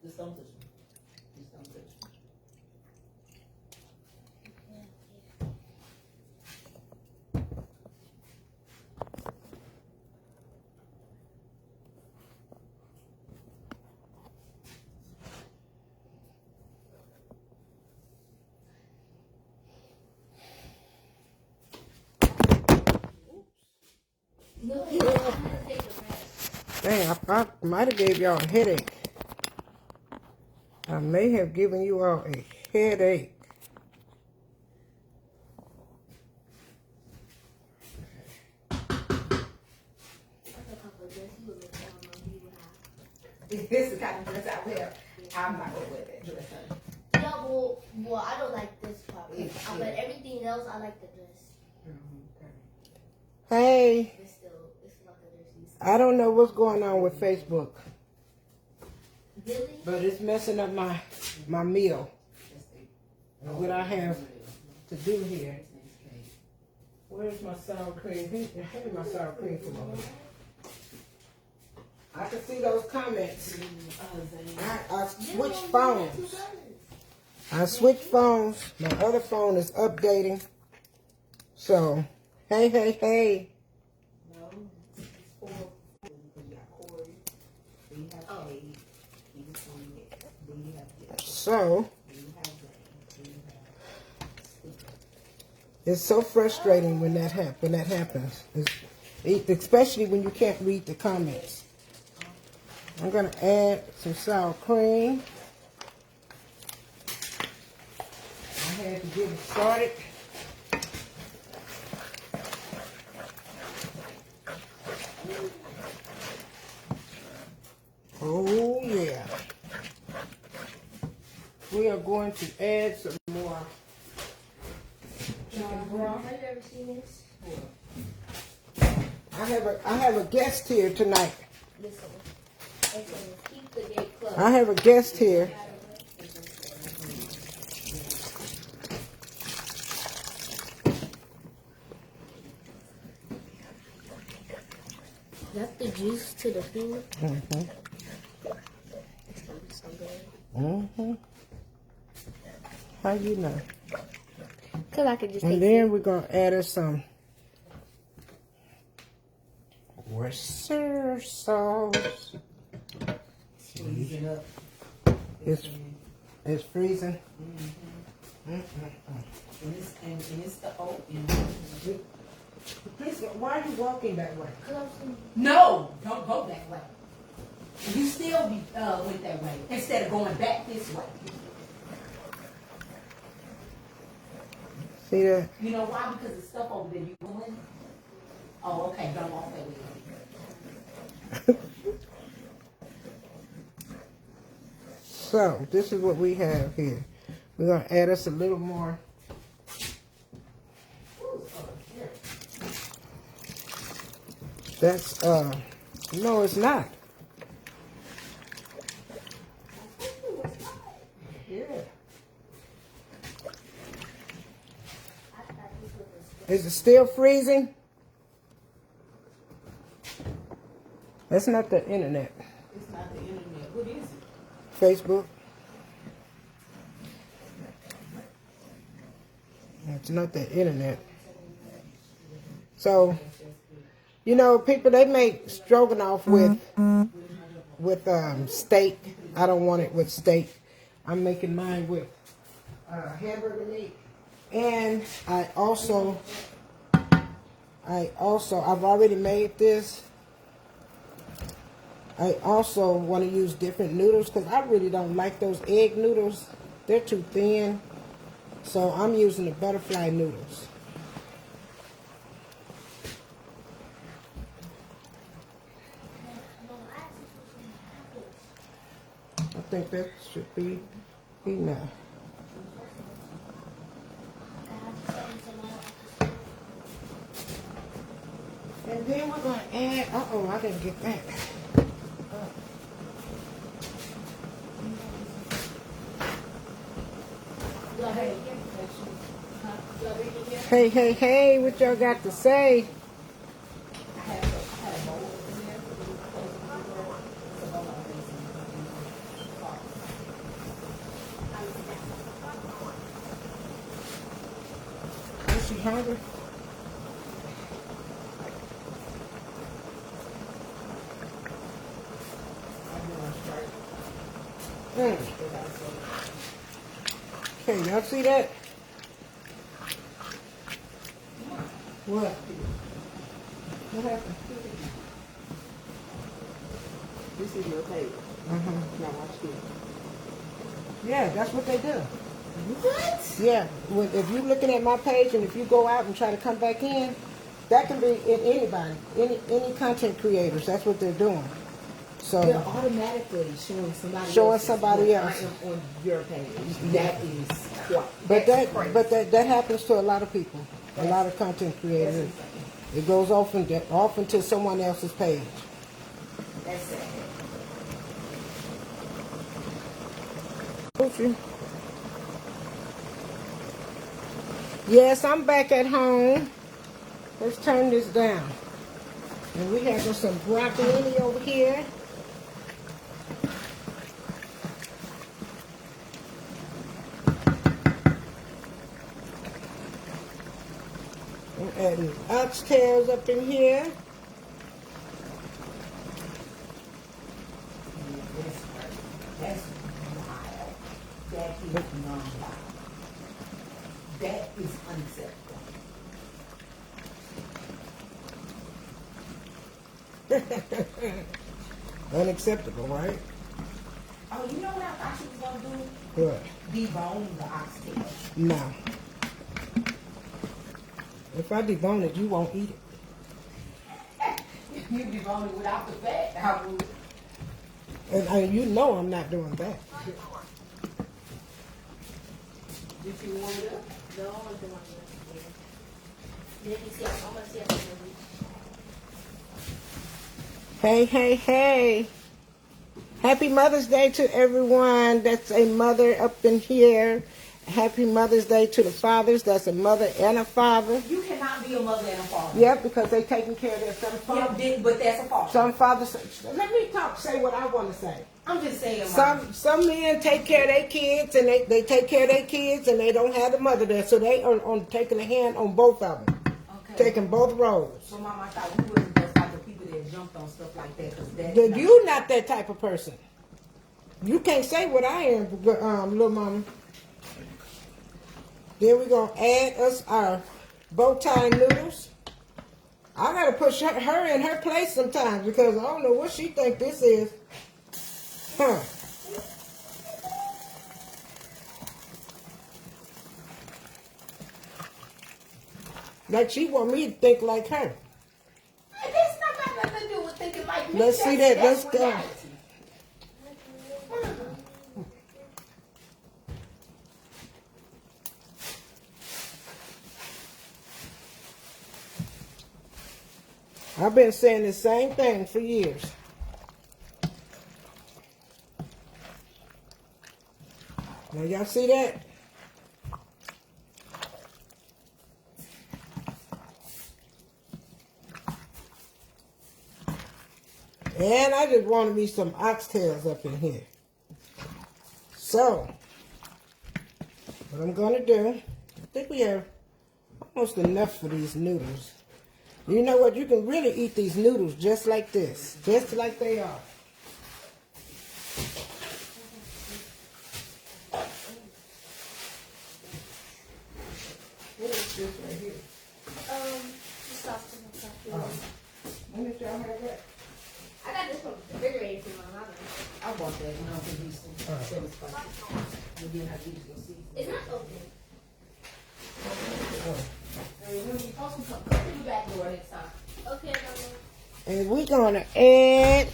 Just don't touch me. Just don't touch me. Dang, I might have gave y'all a headache. I may have given you all a headache. This is the kind of dress I wear. I'm not gonna wear that dress. Yeah, well, I don't like this part. But everything else, I like the dress. Hey, It's still, it's like a jersey. I don't know what's going on with Facebook, Really? but it's messing up my meal. And what I have to do here. Where's my sour cream? Hey, my sour cream from over here. I can see those comments. I switched phones. My other phone is updating. So, hey. So, it's so frustrating when that happens. Especially when you can't read the comments. I'm going to add some sour cream. I had to get it started. Oh, yeah. We are going to add some more chicken broth. Have you ever seen this? I have a guest here tonight. This one. It says, keep the gate closed. I have a guest here. That's the juice to the food. Mm-hmm. It's gonna be so good. Mm-hmm. How you know? Cause I could just And taste then it. we're going to add us some Worcester sauce. Freezing up. It's freezing. And it's the oat. Please, why are you walking that way? No, don't go that way. You still went that way instead of going back this way. See that? You know why? Because the stuff over there you doing. Oh, okay. Don't walk that way. So, this is what we have here. We're going to add us a little more. That's, no, it's not. Yeah. Is it still freezing? That's not the internet. It's not the internet. What is it? Facebook. It's not the internet. So, you know, people, they make stroganoff with steak. I don't want it with steak. I'm making mine with hamburger meat. And I've already made this. I also want to use different noodles because I really don't like those egg noodles. They're too thin. So I'm using the butterfly noodles. I think that should be enough. And then we're going to add, I didn't get that. Hey, what y'all got to say? hungry? Mm. Okay, y'all see that? What? What happened? This is your table. Now watch this. Yeah, that's what they do. What? Yeah, if you're looking at my page and if you go out and try to come back in, that can be in anybody, any content creators. That's what they're doing. So They're automatically showing somebody Showing else's somebody when else. I am on your page. That is what. But That's crazy. that happens to a lot of people, a lot of content creators. It goes off into someone else's page. That's sad. Okay. Yes, I'm back at home. Let's turn this down. And we have some broccolini over here. I'm adding oxtails up in here. That's wild. That is non-wild. That is unacceptable. Unacceptable, right? Oh, you know what I thought she was gonna do? What? Debone the oxtail. No. If I debone it, you won't eat it. You debone it without the fat. I would. And you know I'm not doing that. Did you want it up? No, I don't want to. Let me see. I'm gonna see if I can reach. Hey, hey, hey. Happy Mother's Day to everyone that's a mother up in here. Happy Mother's Day to the fathers. That's a mother and a father. You cannot be a mother and a father. Yep, because they taking care of their son. Yeah, but that's a father. Some fathers, let me say what I want to say. I'm just saying. Some men take care of their kids and they take care of their kids and they don't have the mother there. So they are on taking a hand on both of them. Okay. Taking both roles. So, Mom, I thought we wasn't just like the people that jumped on stuff like that. Cause that's Then you not that type of person. You can't say what I am, little mama. Then we're going to add us our bow tie noodles. I got to push her in her place sometimes because I don't know what she think this is. Huh. Like she want me to think like her. That's not got nothing to do with thinking like me. Let's see that. Let's go. reality. I've been saying the same thing for years. Now y'all see that? And I just wanted me some oxtails up in here. So, what I'm going to do, I think we have almost enough for these noodles. You know what? You can really eat these noodles just like this. Just like they are. What is this right here? The sauce and stuff. When did y'all have that? I got this from the refrigerator from my mother. I bought that when I was in Houston. That was spicy. We didn't have to use your seasoning. It's not open. Hey, when you post some, come to the back door next time. Okay, Mama. And we're going to add...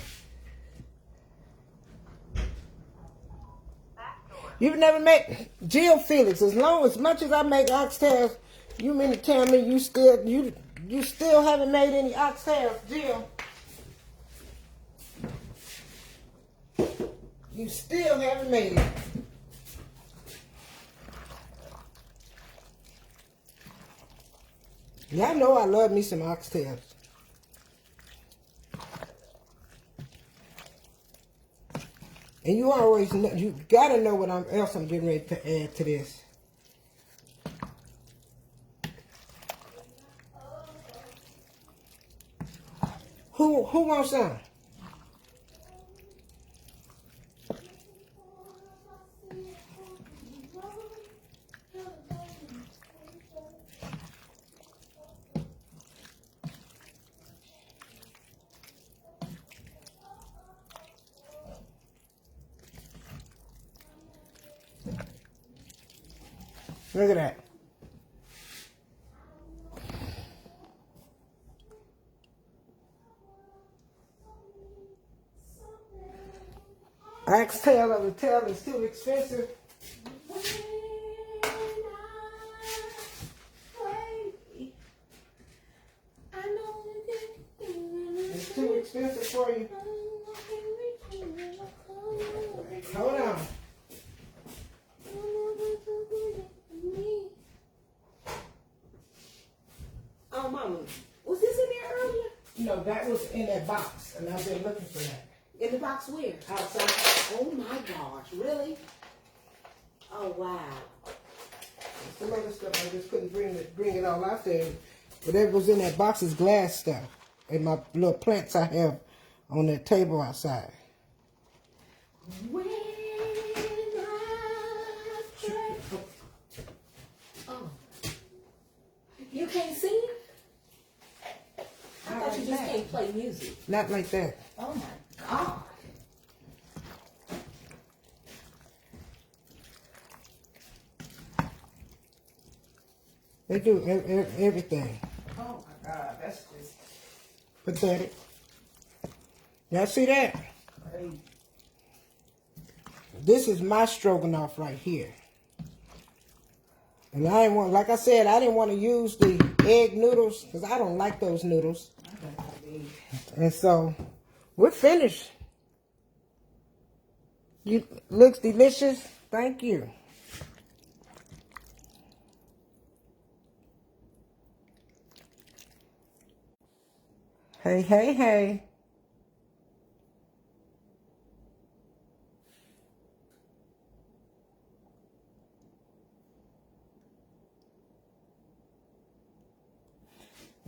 You've never met Jill Felix. As much as I make oxtails, you mean to tell me you still haven't made any oxtails, Jill? You still haven't made it. Y'all know I love me some oxtails. And you always know, you gotta know what else I'm getting ready to add to this. Who wants some? Look at that. Oxtail of the tail is too expensive. It's too expensive for you. Hold on. Oh, Mama, was this in there earlier? No, that was in that box, and I've been looking for that. In the box where? Outside. Oh my gosh, really? Oh wow. Some other stuff I just couldn't bring it all out there. Whatever was in that box is glass stuff. And my little plants I have on that table outside. When I pray. Oh. You can't sing? I thought you just can't play music. Not like that. Oh my God. They do everything. Oh my God, that's just Pathetic. Y'all see that? crazy. This is my stroganoff right here. And I didn't want, like I said, I didn't want to use the egg noodles because I don't like those noodles. And so we're finished. You looks delicious. Thank you. Hey, hey, hey.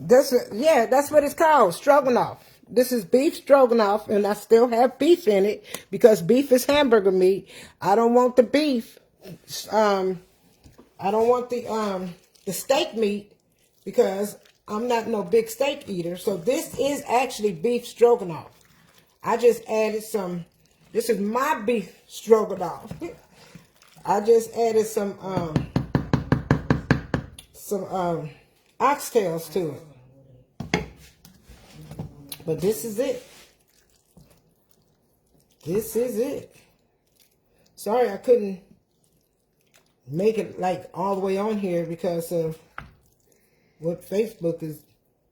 That's what it's called, stroganoff. This is beef stroganoff, and I still have beef in it because beef is hamburger meat. I don't want the beef. I don't want the steak meat because I'm not no big steak eater. So this is actually beef stroganoff. I just added some. This is my beef stroganoff. I just added some oxtails to it. But this is it. This is it. Sorry I couldn't make it like all the way on here because of what Facebook is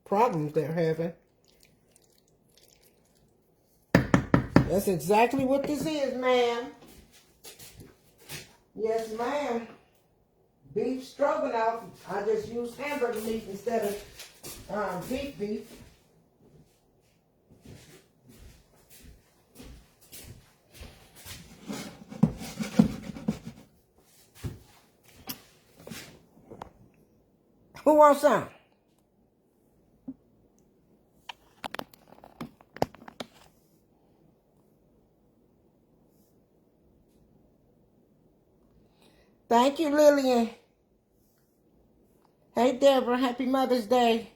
problems they're having. That's exactly what this is, ma'am. Yes, ma'am. Beef stroganoff. I just use hamburger meat instead of beef. Who wants some? Thank you, Lillian. Hey, Deborah. Happy Mother's Day.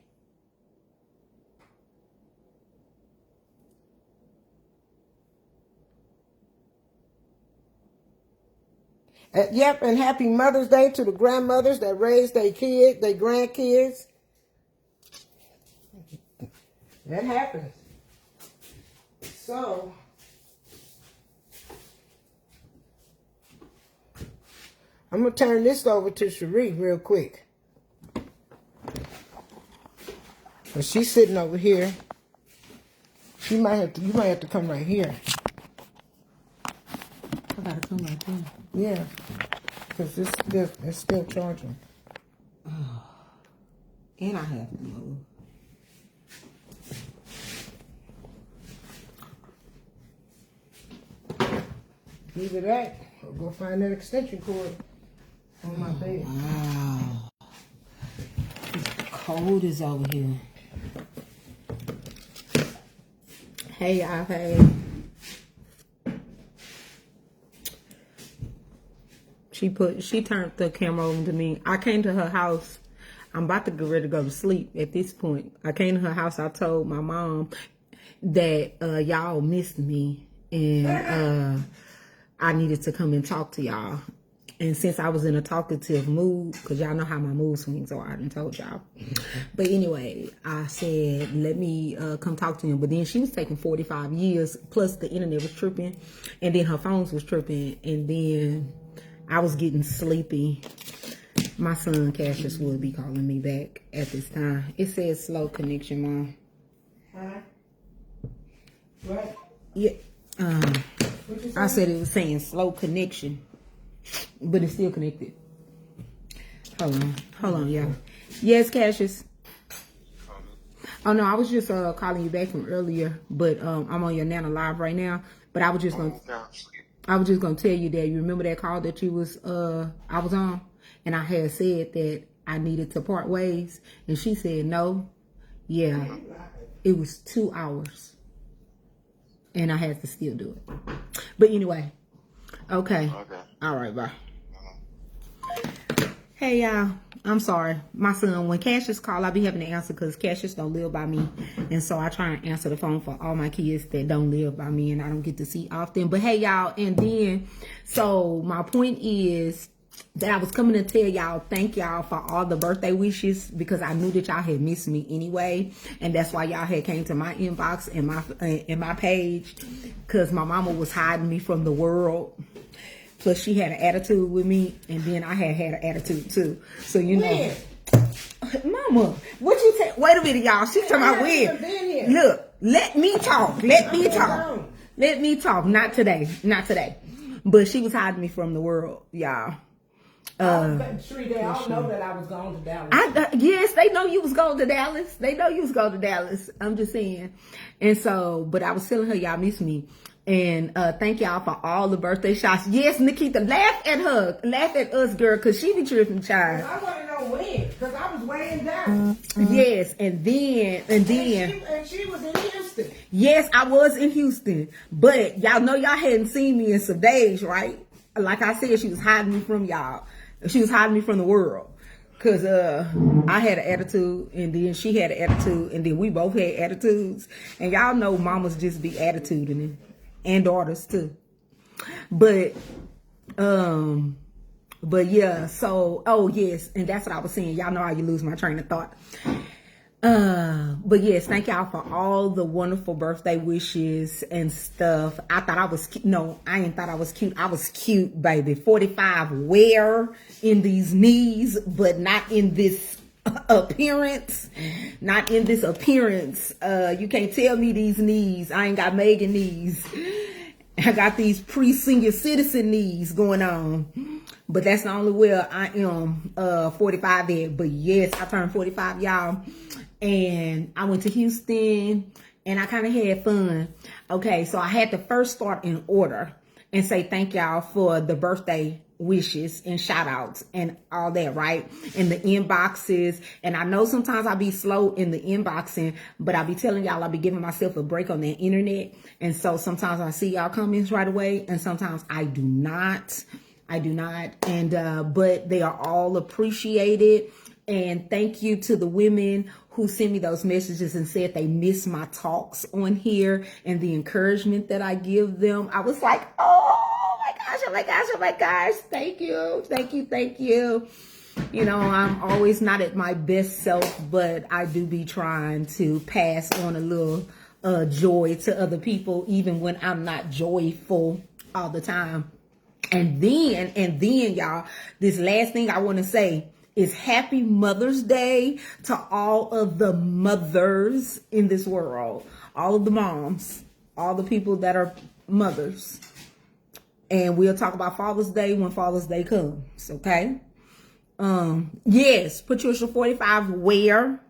Yep, and happy Mother's Day to the grandmothers that raised their kids, their grandkids. That happens. So, I'm going to turn this over to Cherie real quick. But she's sitting over here. You might have to come right here. I gotta come right there. Yeah, because it's still charging. And I have to move. Either that, or go find that extension cord on my bed. Wow. It's cold as over here. Hey, y'all, hey. She turned the camera over to me. I came to her house. I'm about to get ready to go to sleep at this point. I came to her house. I told my mom that y'all missed me and I needed to come and talk to y'all. And since I was in a talkative mood, because y'all know how my mood swings are, I done told y'all. But anyway, I said, let me come talk to him. But then she was taking 45 years, plus the internet was tripping, and then her phones was tripping, and then I was getting sleepy. My son, Cassius, will be calling me back at this time. It says slow connection, Mom. Huh? What? Yeah. I said it was saying slow connection. But it's still connected. Hold on, y'all. Yes, Cassius. Oh no, I was just calling you back from earlier, but I'm on your Nana Live right now. But I was just gonna tell you that you remember that call that you was I was on, and I had said that I needed to part ways, and she said no. Yeah, it was 2 hours, and I had to still do it. But anyway. Okay. All right, bye. Hey, y'all. I'm sorry. My son, when Cassius call, I be having to answer because Cassius don't live by me. And so I try and answer the phone for all my kids that don't live by me and I don't get to see often. But hey, y'all. And then, so my point is that I was coming to tell y'all, thank y'all for all the birthday wishes because I knew that y'all had missed me anyway. And that's why y'all had came to my inbox and my page because my mama was hiding me from the world. Plus, she had an attitude with me, and then I had an attitude too. So you know, Mama, what you take? Wait a minute, y'all. She talking about weird. Look, let me talk. Let me talk. Let me talk. Not today. Not today. But she was hiding me from the world, y'all. They all know that I was going to Dallas. Yes, they know you was going to Dallas. They know you was going to Dallas. I'm just saying. And so, but I was telling her, y'all miss me. And thank y'all for all the birthday shots. Yes, Nikita, laugh at her. Laugh at us, girl, because she be tripping, child. I want to know when, because I was weighing down. Yes, and then. And she was in Houston. Yes, I was in Houston. But y'all know y'all hadn't seen me in some days, right? Like I said, she was hiding me from y'all. She was hiding me from the world. Because I had an attitude, and then she had an attitude, and then we both had attitudes. And y'all know mamas just be attituding and daughters too. But yeah, so, oh yes, and that's what I was saying. Y'all know how you lose my train of thought. But yes, thank y'all for all the wonderful birthday wishes and stuff. I thought I was cute. No, I ain't thought I was cute. I was cute, baby. 45 wear in these knees, but not in this appearance. Not in this appearance. You can't tell me these knees. I ain't got Megan knees. I got these pre-senior citizen knees going on. But that's the only way I am 45 there. But yes, I turned 45, y'all. And I went to Houston and I kind of had fun. Okay, so I had to first start in order and say thank y'all for the birthday wishes and shout outs and all that, right? In the inboxes. And I know sometimes I'll be slow in the inboxing, but I'll be telling y'all I'll be giving myself a break on the internet. And so sometimes I see y'all comments right away and sometimes I do not. And but they are all appreciated. And thank you to the women who sent me those messages and said they miss my talks on here and the encouragement that I give them. I was like, oh my gosh. Thank you. You know, I'm always not at my best self, but I do be trying to pass on a little joy to other people, even when I'm not joyful all the time. And then y'all, this last thing I want to say is happy Mother's Day to all of the mothers in this world, all of the moms, all the people that are mothers. And we'll talk about Father's Day when Father's Day comes, okay? Yes, Patricia, 45 where?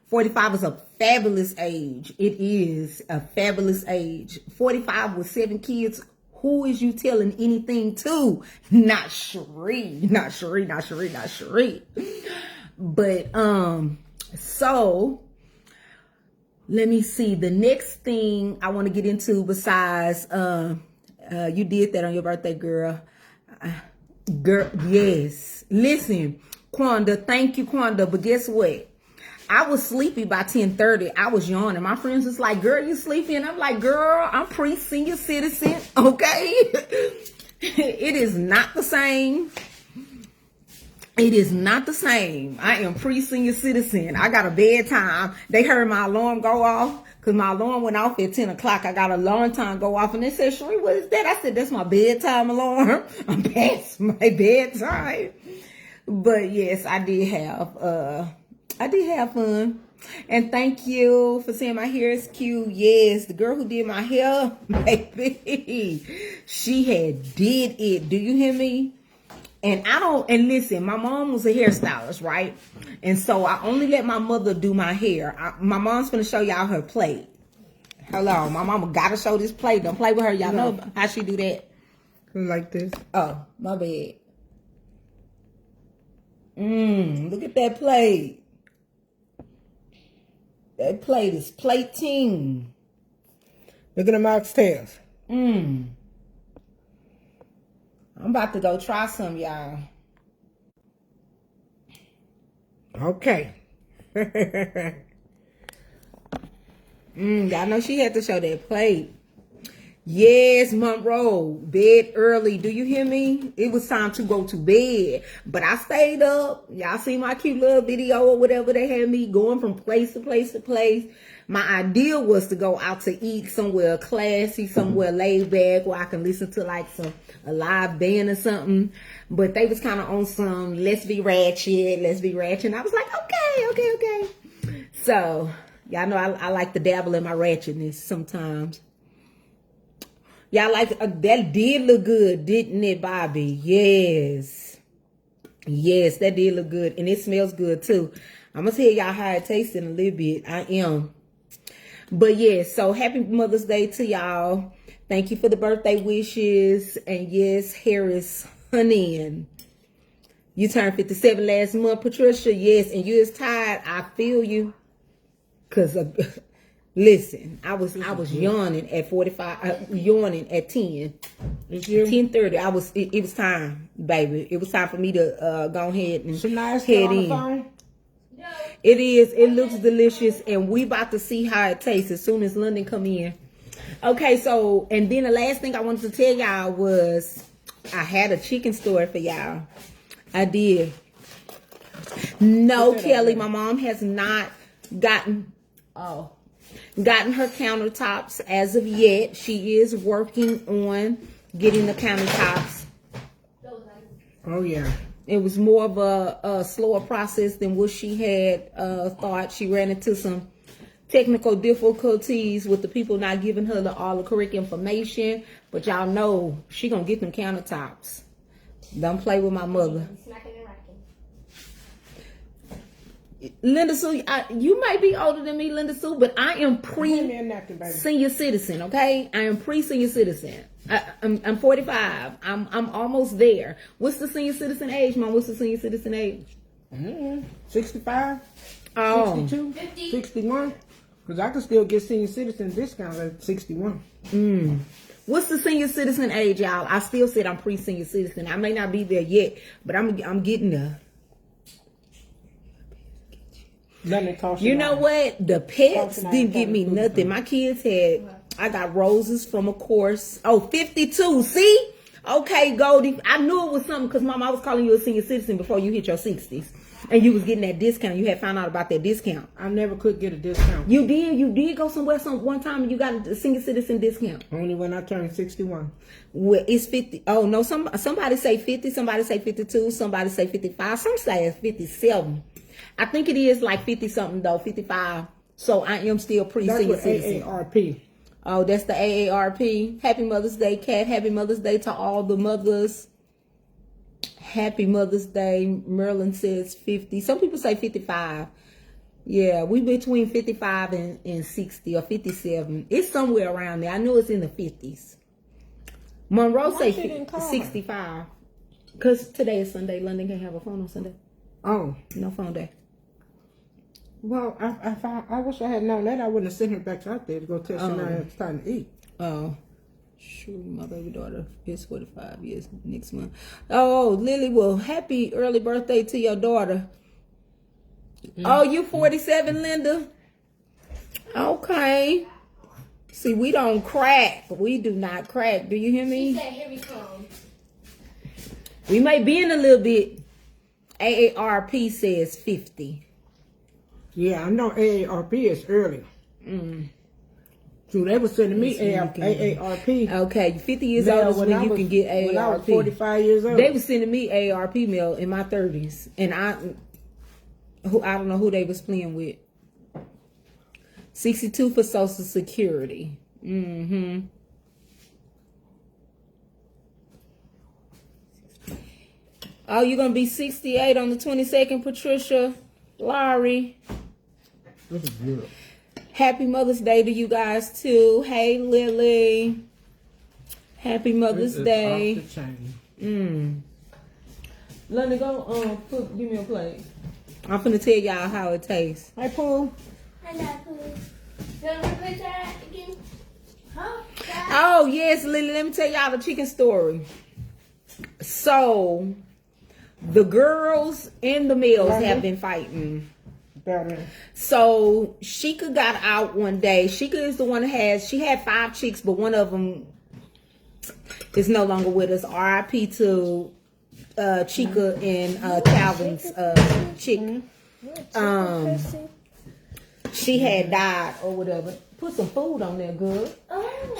45 is a fabulous age. It is a fabulous age. 45 with 7 kids. Who is you telling anything to? Not Cherie. But, so let me see. The next thing I want to get into besides, you did that on your birthday, girl. Girl, yes. Listen, Quanda, thank you, Quanda. But guess what? I was sleepy by 10:30. I was yawning. My friends was like, girl, you sleepy? And I'm like, girl, I'm pre-senior citizen, okay? It is not the same. It is not the same. I am pre-senior citizen. I got a bedtime. They heard my alarm go off because my alarm went off at 10 o'clock. I got a alarm time go off and they said, Sheree, what is that? I said, that's my bedtime alarm. I'm past my bedtime. But yes, I did have fun. And thank you for saying my hair is cute. Yes, the girl who did my hair, baby, she had did it. Do you hear me? And listen, my mom was a hairstylist, right? And so I only let my mother do my hair. My mom's gonna show y'all her plate. Hello, my mama gotta show this plate. Don't play with her. Y'all know how she do that. Like this. Oh, my bad. Look at that plate. That plate is plating. Look at the oxtails. I'm about to go try some, y'all. Okay. Y'all know she had to show that plate. Yes, Monroe, bed early. Do you hear me? It was time to go to bed, but I stayed up. Y'all see my cute little video or whatever they had me going from place to place to place. My idea was to go out to eat somewhere classy, somewhere laid back where I can listen to like a live band or something. But they was kind of on some let's be ratchet. And I was like, okay. So y'all know I like to dabble in my ratchetness sometimes. Y'all like that did look good, didn't it, Bobby? Yes, that did look good, and it smells good too. I'm gonna tell y'all how it tastes in a little bit. I am, but yes. So happy Mother's Day to y'all. Thank you for the birthday wishes, and yes, Harris Hunin, you turned 57 last month, Patricia. Yes, and you is tired. I feel you, cause. Listen, I was yawning at 45, yawning at 10. 10:30. It was time, baby. It was time for me to go ahead and head in. Phone? No. It is. It looks delicious, and we about to see how it tastes as soon as London come in. Okay, so and then the last thing I wanted to tell y'all was I had a chicken story for y'all. I did. No, Kelly, my mom has not gotten her countertops as of yet. She is working on getting the countertops. Oh yeah. It was more of a slower process than what she had thought. She ran into some technical difficulties with the people not giving her all the correct information. But y'all know she gonna get them countertops. Don't play with my mother. Linda Sue, you might be older than me, Linda Sue, but I am pre-senior citizen, okay? I am pre-senior citizen. I'm 45. I'm almost there. What's the senior citizen age, Mom? What's the senior citizen age? 65? Oh. 62? 50. 61? Because I can still get senior citizen discount at 61. What's the senior citizen age, y'all? I still said I'm pre-senior citizen. I may not be there yet, but I'm getting there. You know what? The pets didn't give me nothing. My kids I got roses from a course. Oh, 52. See? Okay, Goldie. I knew it was something because Mom, I was calling you a senior citizen before you hit your 60s. And you was getting that discount. You had found out about that discount. I never could get a discount. You did go somewhere one time and you got a senior citizen discount. Only when I turned 61. Well, it's 50. Oh, no. Somebody say 50. Somebody say 52. Somebody say 55. Some say it's 57. I think it is like 50 something though, 55. So I am still pre-senior citizen. That's AARP. Oh, that's the AARP. Happy Mother's Day, Kat. Happy Mother's Day to all the mothers. Happy Mother's Day. Merlin says 50. Some people say 55. Yeah, we between 55 and 60 or 57. It's somewhere around there. I know it's in the 50s. Monroe say 65. Because today is Sunday. London can't have a phone on Sunday. Oh. No phone day. Well, I wish I had known that. I wouldn't have sent her back out there to go tell Shania it's time to eat. Oh, shoot, my baby daughter is 45 years next month. Oh, Lily, well, happy early birthday to your daughter. Oh, you 47, Linda? Okay. See, we don't crack. We do not crack. Do you hear She me? said, here we come. We may be in a little bit. AARP says 50. Yeah, I know AARP is early. So they were sending me AARP. Okay, 50 years mail old is when I you was- can get AARP. When I was 45 years old. They were sending me AARP mail in my 30s, and I don't know who they was playing with. 62 for Social Security. Oh, you're gonna be 68 on the 22nd, Patricia Laurie. This is good. Happy Mother's Day to you guys too. Hey Lily. Happy Mother's This is Day. off the chain. London, go give me a plate. I'm finna tell y'all how it tastes. Hey, Pooh. I got food. You want to repeat that again? Huh? Oh yes, Lily, let me tell y'all the chicken story. So the girls and the males have been fighting. Better. So Sheikah got out one day. Sheikah is the one that she had 5 chicks, but one of them is no longer with us. R.I.P. to Chica and Calvin's chick. She had died or whatever. Put some food on there, good.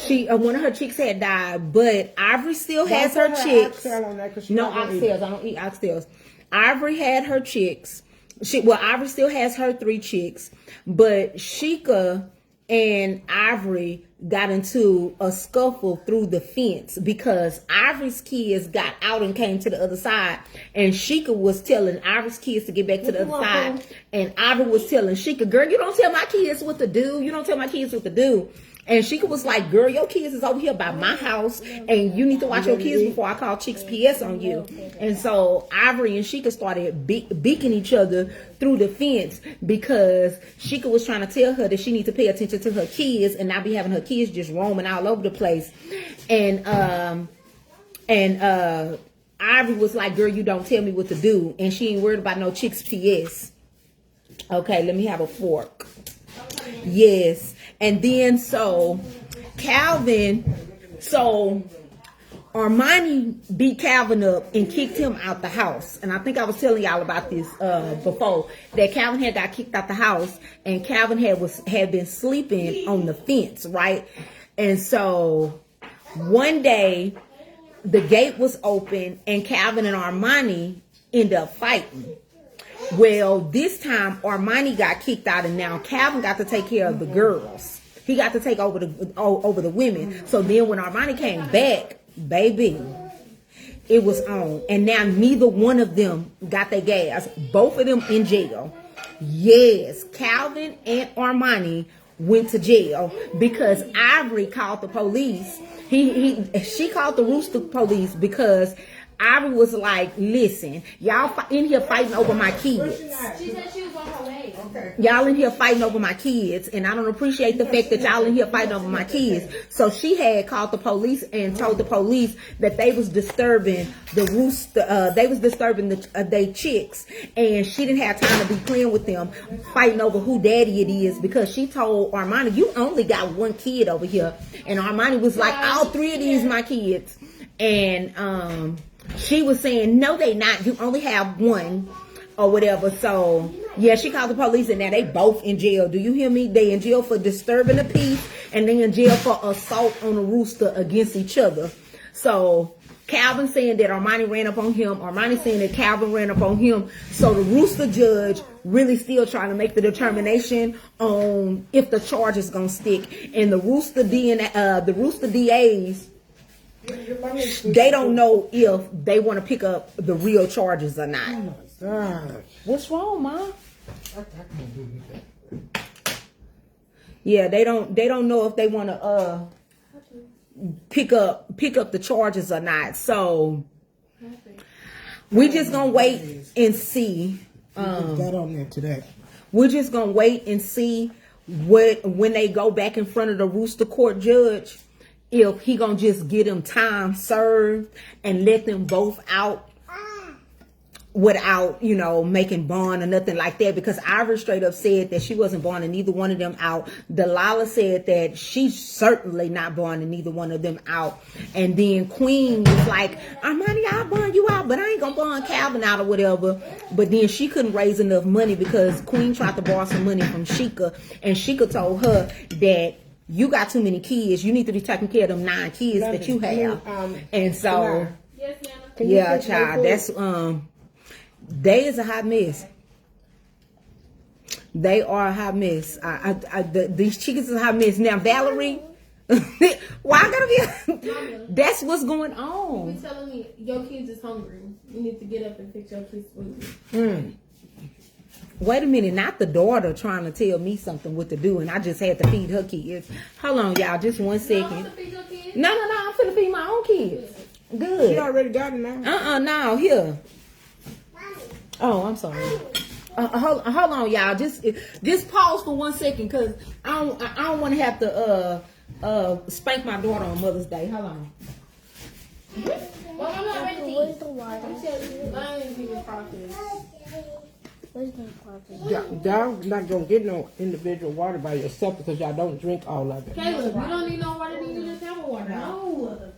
She one of her chicks had died, but Ivory still has her chicks. Oxtail on that 'cause she No not gonna eat oxtails. I don't eat oxtails. Ivory had her chicks. Ivory still has her 3 chicks, but Sheikah and Ivory got into a scuffle through the fence because Ivory's kids got out and came to the other side, and Sheikah was telling Ivory's kids to get back to the other side, and Ivory was telling Sheikah, girl, you don't tell my kids what to do. You don't tell my kids what to do. And Sheikah was like, girl, your kids is over here by my house, and you need to watch your kids before I call Chicks PS on you. And so Ivory and Sheikah started beaking each other through the fence because Sheikah was trying to tell her that she needs to pay attention to her kids and not be having her kids just roaming all over the place. And Ivory was like, girl, you don't tell me what to do. And she ain't worried about no Chicks PS. Okay, let me have a fork. Yes. And then so Calvin, so Armani beat Calvin up and kicked him out the house. And I think I was telling y'all about this before, that Calvin had got kicked out the house and Calvin had been sleeping on the fence, right? And so one day the gate was open and Calvin and Armani ended up fighting. Well, this time Armani got kicked out and now Calvin got to take care of the girls. He got to take over the women. So then when Armani came back, baby, it was on. And now neither one of them got their gas. Both of them in jail. Yes, Calvin and Armani went to jail because Ivory called the police. She called the Rooster police because Ivory was like, listen, y'all in here fighting over my kids. She said she was on her way. Okay. Y'all in here fighting over my kids, and I don't appreciate the fact that y'all in here fighting over my kids. So she had called the police and told the police that they was disturbing the rooster. They was disturbing they chicks, and she didn't have time to be playing with them, fighting over who daddy it is, because she told Armani, you only got 1 kid over here, and Armani was like, all 3 of these my kids, and she was saying, no, they not. You only have 1 or whatever. So, yeah, she called the police and now they both in jail. Do you hear me? They in jail for disturbing the peace and they in jail for assault on a rooster against each other. So, Calvin saying that Armani ran up on him. Armani saying that Calvin ran up on him. So, the rooster judge really still trying to make the determination on if the charge is going to stick. And the rooster DAs, they don't know if they want to pick up the real charges or not. Oh my God. What's wrong, Ma? I can't do that. Yeah, they don't know if they want to pick up the charges or not. So we just gonna wait and see. Got on there today. We're just gonna wait and see when they go back in front of the Rooster Court judge, if he gonna just get them time served and let them both out without, making bond or nothing like that, because Ivory straight up said that she wasn't bonding neither one of them out. Delilah said that she's certainly not bonding neither one of them out. And then Queen was like, Armani, I'll bond you out, but I ain't gonna bond Calvin out or whatever. But then she couldn't raise enough money because Queen tried to borrow some money from Sheikah, and Sheikah told her that you got too many kids. You need to be taking care of them 9 kids that you have. And so, Yes, Nana. yeah, child, that's they is a hot mess. They are a hot mess. These chickens is a hot mess. Now, Valerie, why I gotta be? That's what's going You on. telling me your kids is hungry. You need to get up and fix your kids' food. Wait a minute, not the daughter trying to tell me something what to do, and I just had to feed her kids. Hold on, y'all, just 1 You second. want to feed your kids? No, I'm finna feed my own kids. She Good. already got it now. No, here. Oh, I'm sorry. Hold on, y'all. Just pause for 1 second, cause I don't want to have to spank my daughter on Mother's Day. Hold on. Well, I'm not ready to Where's eat. the water? I ain't even process. Where's the water? Y'all not gonna get no individual water by yourself because y'all don't drink all of it. Caleb, you don't need no water. You just have a water. No.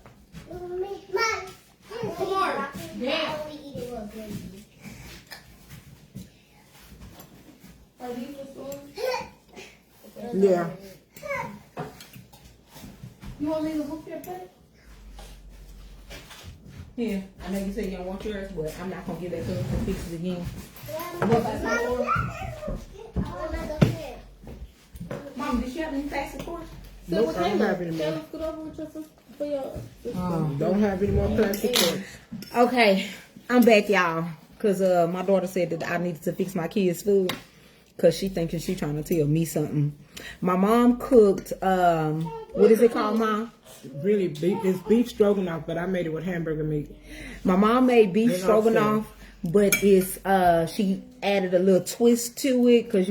Come on. Yeah. Are these the spoons? Yeah. You want me to hook your butt? Yeah, I know you said you don't want yours, but I'm not gonna give that to her to fix it again. Mom, did she have any plastic forks? Nope, I don't have any more. Caleb, scoot over with your sister for your. Don't have any more plastic forks. Okay, I'm back, y'all, cause my daughter said that I needed to fix my kids' food, cause she thinking she trying to tell me something. My mom cooked what is it called, Mom? Really, it's beef stroganoff, but I made it with hamburger meat. My mom made beef They don't stroganoff, but it's she added a little twist to it, because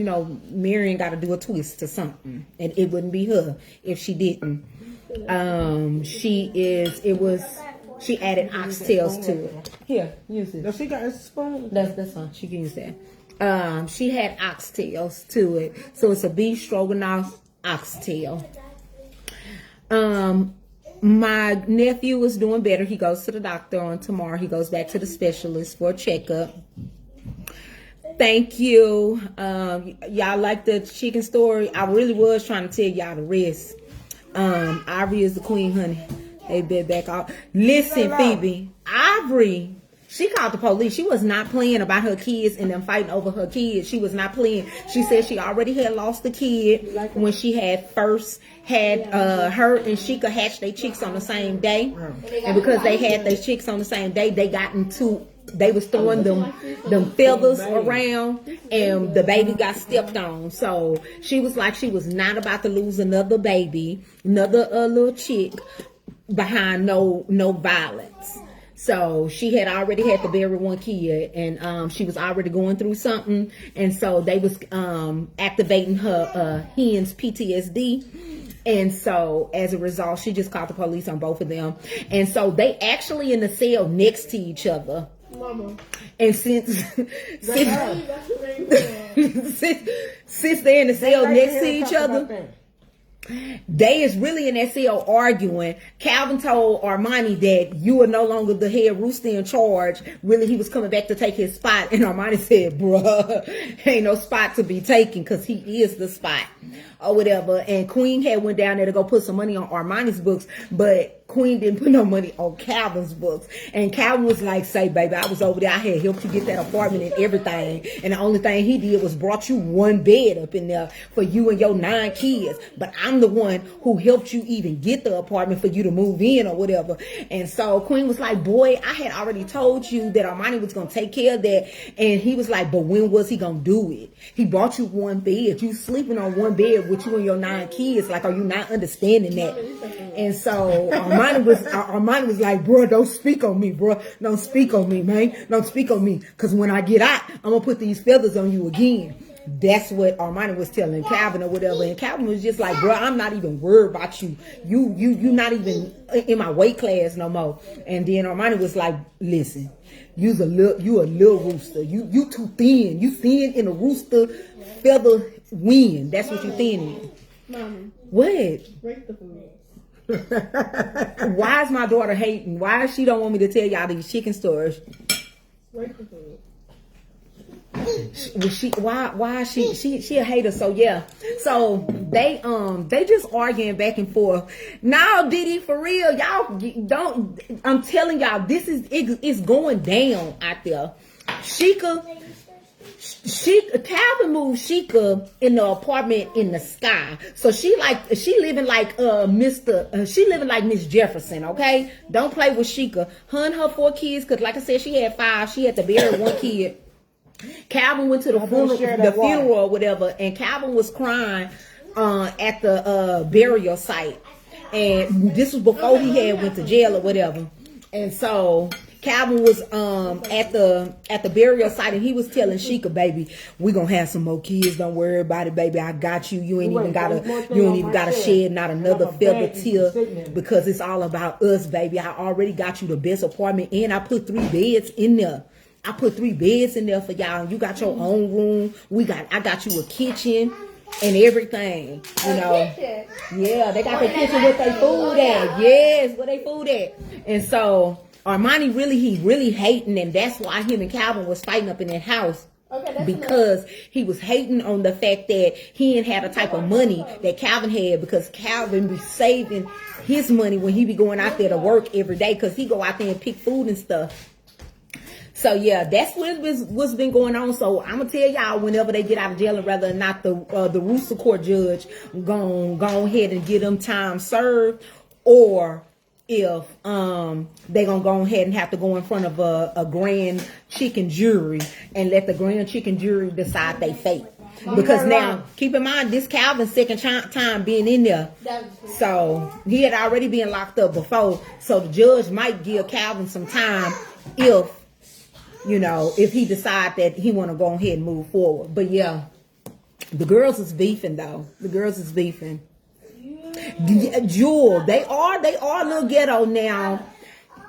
Marion got to do a twist to something, and it wouldn't be her if she didn't. She added oxtails to it. Here, use it. No, she got a spoon. That's fine. She can use that. She had oxtails to it, so it's a beef stroganoff oxtail. My nephew is doing better. He goes to the doctor on tomorrow. He goes back to the specialist for a checkup. Thank you. Y'all like the chicken story? I really was trying to tell y'all the rest. Ivory is the queen, honey. They been back off. Listen, Phoebe. Ivory, she called the police. She was not playing about her kids and them fighting over her kids. She was not playing. She said she already had lost the kid when she had first had her and Sheikah hatched their chicks on the same day. And because they had their chicks on the same day, they was throwing them feathers around, and the baby got stepped on. So she was like, she was not about to lose another baby, another little chick behind no violence. So she had already had to bury one kid, and she was already going through something, and so they was activating her hen's PTSD. And so as a result, she just called the police on both of them. And so they actually in the cell next to each other. Mama. And since they're in the cell next to each other, they is really in that cell arguing. Calvin told Armani that you are no longer the head rooster in charge. Really, he was coming back to take his spot. And Armani said, bruh, ain't no spot to be taken, because he is the spot or whatever. And Queen had went down there to go put some money on Armani's books, but Queen didn't put no money on Calvin's books. And Calvin was like, say, baby, I was over there. I had helped you get that apartment and everything. And the only thing he did was brought you one bed up in there for you and your 9 kids. But I'm the one who helped you even get the apartment for you to move in or whatever. And so Queen was like, boy, I had already told you that Armani was going to take care of that. And he was like, but when was he going to do it? He bought you one bed. You sleeping on one bed with you and your 9 kids. Like, are you not understanding that? And so Armani was like, bro, don't speak on me, bro. Don't speak on me, man. Don't speak on me. Because when I get out, I'm going to put these feathers on you again. That's what Armani was telling Calvin or whatever, and Calvin was just like, bro, I'm not even worried about you. You not even in my weight class no more. And then Armani was like, listen, you a little rooster. You too thin. You thin in a rooster feather wind. That's what you thin in. Mama, What? break the food. Why is my daughter hating? Why she don't want me to tell y'all these chicken stories? Break the food. Why is she a hater? So yeah, so they just arguing back and forth. Now Diddy, for real, y'all don't. I'm telling y'all, it's going down out there. Calvin moved Sheikah in the apartment in the sky. So she living like she living like Miss Jefferson, okay? Don't play with Sheikah. Her and her 4 kids, cause like I said, she had 5. She had to bury 1 kid. Calvin went to the funeral or whatever, and Calvin was crying at the burial site. And this was before he had went to jail or whatever. And so Calvin was at the burial site, and he was telling Sheikah, baby, we gonna have some more kids. Don't worry about it, baby. I got you. You ain't even gotta shed not another feather tear, because it's all about us, baby. I already got you the best apartment, and I put 3 beds in there. I put 3 beds in there for y'all. You got your own room. I got you a kitchen and everything. You know. Yeah, they got their kitchen with their food at. Yes, where they food at. And so Armani really hating, and that's why him and Calvin was fighting up in that house. Okay, because he was hating on the fact that he didn't have the type of money that Calvin had, because Calvin be saving his money when he be going out there to work every day, because he go out there and pick food and stuff. So yeah, that's what's been going on. So I'm gonna tell y'all whenever they get out of jail, and whether or not the Rooster Court judge go ahead and get them time served, or if they gonna go ahead and have to go in front of a grand chicken jury and let the grand chicken jury decide their fate. Because now, keep in mind, this Calvin's second time being in there. So he had already been locked up before. So the judge might give Calvin some time if he decide that he want to go ahead and move forward. But yeah, the girls is beefing though. The girls is beefing. Jewel, they are a little ghetto now.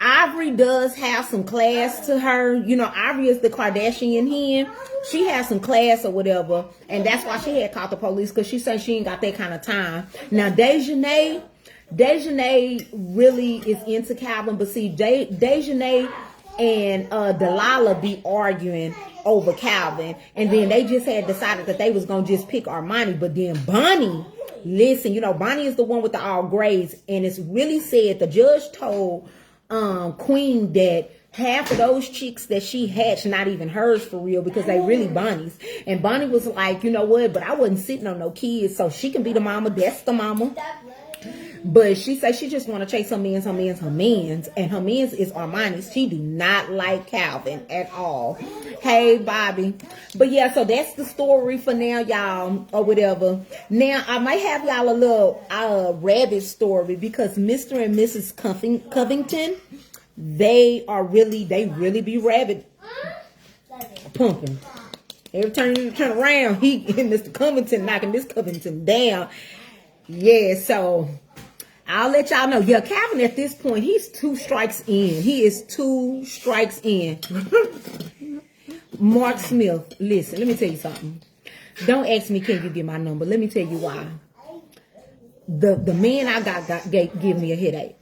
Ivory does have some class to her. You know, Ivory is the Kardashian hen. She has some class or whatever, and that's why she had called the police, because she said she ain't got that kind of time. Now Dejanay really is into Calvin, but see, Dejanay and Delilah be arguing over Calvin, and then they just had decided that they was gonna just pick Armani. But then Bonnie, listen, Bonnie is the one with the all grades, and it's really said the judge told Queen that half of those chicks that she hatched not even hers for real, because they really Bonnie's. And Bonnie was like, you know what, but I wasn't sitting on no kids, so she can be the mama. That's the mama. But she said she just want to chase her mans, and her mans is Armani's. She do not like Calvin at all. Hey, Bobby. But yeah, so that's the story for now, y'all, or whatever. Now, I might have y'all a little rabbit story, because Mr. and Mrs. Covington, they really be rabbit pumping. Every time you turn around, Mr. Covington knocking Miss Covington down. Yeah, so I'll let y'all know. Yeah, Calvin at this point, he's 2 strikes in. He is 2 strikes in. Mark Smith, listen, let me tell you something. Don't ask me, can you get my number? Let me tell you why. The man I got give me a headache.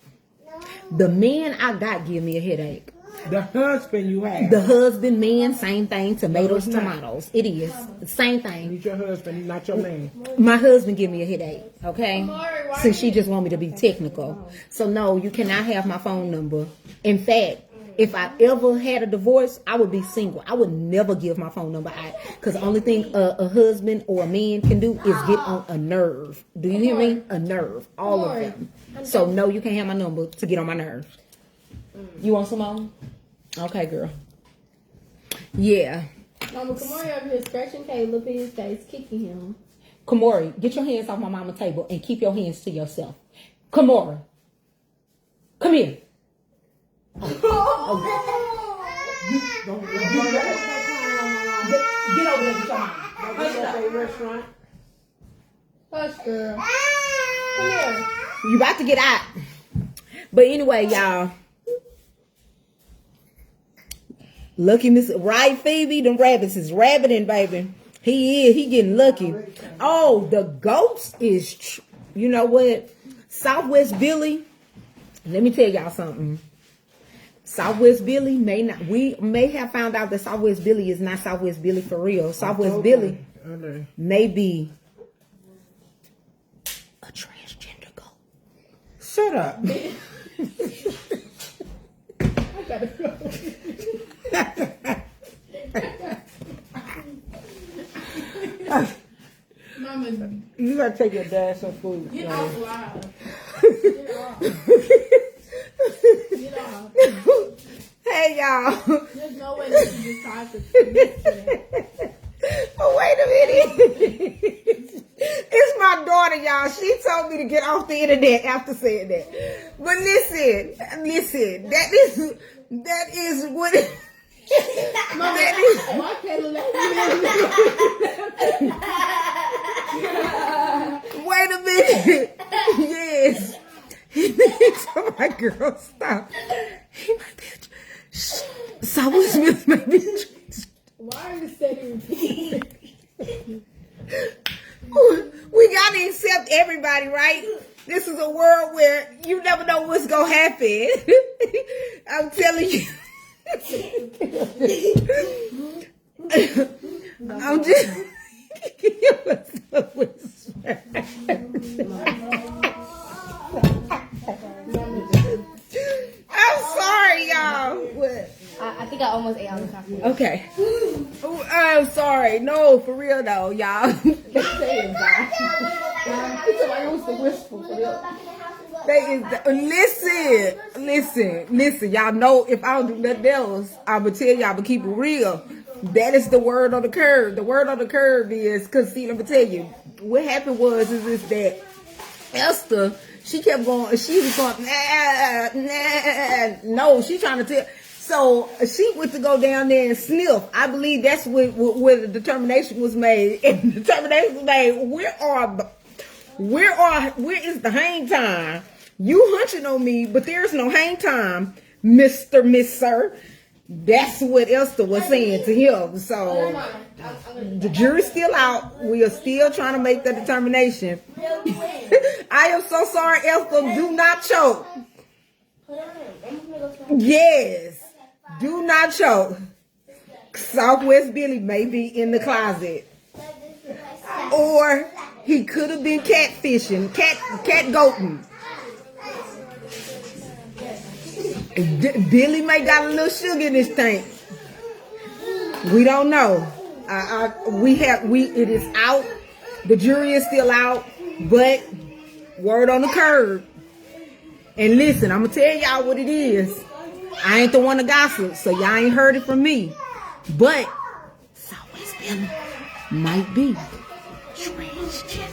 The man I got give me a headache. The husband you have. The husband, man, same thing. Tomatoes, tomatoes. It is. Same thing. He's your husband. He's not your man. My husband give me a headache, okay? Since she just want me to be technical. So no, you cannot have my phone number. In fact, if I ever had a divorce, I would be single. I would never give my phone number out. Because the only thing a husband or a man can do is get on a nerve. Do you hear me? A nerve. All of them. So no, you can't have my number to get on my nerves. You want some more? Okay, girl. Yeah. Mama Kamari over here scratching Caleb in his face, kicking him. Kamari, get your hands off my mama's table and keep your hands to yourself. Kamari, come here. Get over there with your mama. Buffet restaurant. Hush, girl. Come here. You about to get out. But anyway, y'all. Lucky Miss right, Phoebe. Them rabbits is rabbiting, baby. He getting lucky. Oh, the ghost is you know what? Southwest Billy. Let me tell y'all something. Southwest Billy we may have found out that Southwest Billy is not Southwest Billy for real. Southwest Billy may be a transgender goat. Shut up. I gotta go. Mama, You gotta take your dad some food. get man. off live. Get off. Hey, y'all. There's no way that you decide to commit to that. Oh, wait a minute. It's my daughter, y'all. She told me to get off the internet after saying that. But listen, that is what Mama, that is. why can't let me Wait a minute. Yes. Oh my girl, stop. He might be Sour Smith might be Why are you saying repeat? We gotta accept everybody, right? This is a world where you never know what's gonna happen. I'm telling you. I'm just I'm sorry, y'all. What? I think I almost ate all the coffee. Okay. Oh, I'm sorry. No, for real though, y'all. Listen. Y'all know if I don't do nothing else, I'ma tell y'all to keep it real. That is the word on the curve. The word on the curve is, cause see, let me tell you, what happened is that Esther, she kept going, she was going, no, she trying to tell. So she went to go down there and sniff. I believe that's where the determination was made. And the determination was made, where is the hang time? You hunching on me, but there's no hang time, Miss Sir. That's what Esther was saying to him. So the jury's still out. We are still trying to make the determination. I am so sorry, Esther. Do not choke. Yes. Do not choke. Southwest Billy may be in the closet. Or he could have been catfishing, cat goating. Billy may got a little sugar in his tank. We don't know. It is out. The jury is still out, but word on the curb. And listen, I'm gonna tell y'all what it is. I ain't the one to gossip, so y'all ain't heard it from me. But Southwest Billy might be transgender.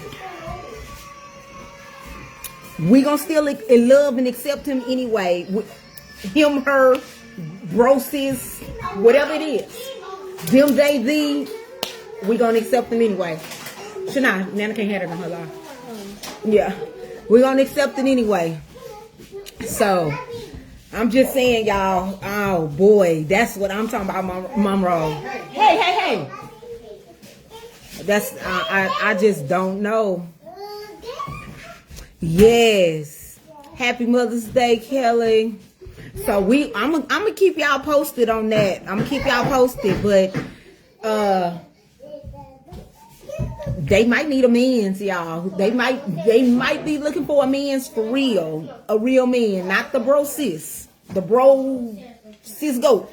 We gonna still love and accept him anyway. Him, her, bro, sis, whatever it is. Them, Jay-Z, we gonna accept them anyway. Shana, Nana can't have it in her life. Yeah, we gonna accept it anyway. So, I'm just saying, y'all, oh boy, that's what I'm talking about, Mom Roll. Hey. That's, I just don't know. Yes. Happy Mother's Day, Kelly. So I'm gonna keep y'all posted on that. I'm gonna keep y'all posted, but they might need a man's, y'all. They might be looking for a man's for real, a real man, not the bro sis, the bro sis goat.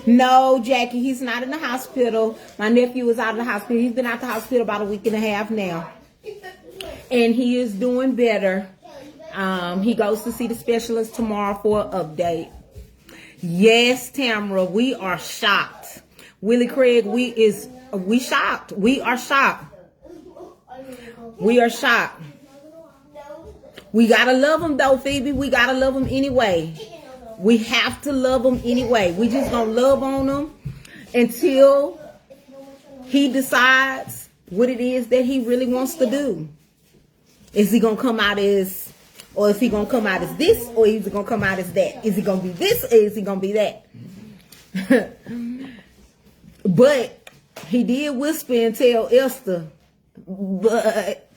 No, Jackie, he's not in the hospital. My nephew is out of the hospital. He's been out of the hospital about a week and a half now. And he is doing better. He goes to see the specialist tomorrow for an update. Yes, Tamara, we are shocked. Willie Craig, we shocked. We are shocked. We are shocked. We gotta love him though, Phoebe. We gotta love him anyway. We have to love them anyway. We just gonna love on them until he decides what it is that he really wants to do. Is he gonna come out as, or is he gonna come out as this, or is he gonna come out as that? Is he gonna be this, or is he gonna be that? But he did whisper and tell Esther, but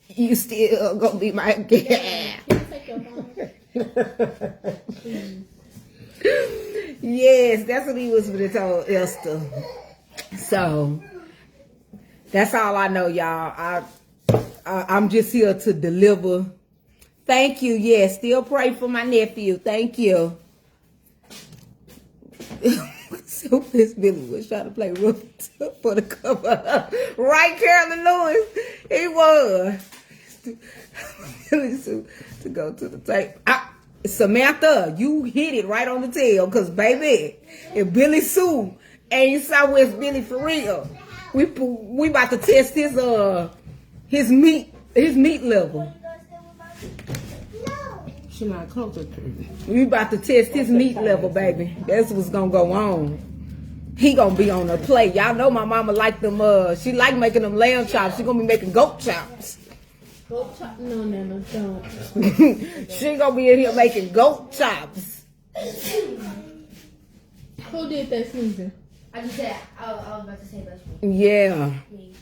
you still gonna be my girl. Can you take your phone? Yes, that's what he whispered and told Esther. So that's all I know, y'all. I'm just here to deliver. Thank you. Yes, still pray for my nephew. Thank you. So this Billy was trying to play rough for the cover. Right, Carolyn Lewis? He was. Billy Sue to go to the tape. Samantha, you hit it right on the tail. Because, baby, if Billy Sue ain't Southwest Billy for real, we about to test his meat level. She not closer to me. We about to test his meat level, baby. That's what's gonna go on. He gonna be on the plate. Y'all know my mama like them. She like making them lamb chops. She gonna be making goat chops. Goat chop? No, don't. She gonna be in here making goat chops. Who did that sneezing? I just said, I was about to say that's Yeah. me.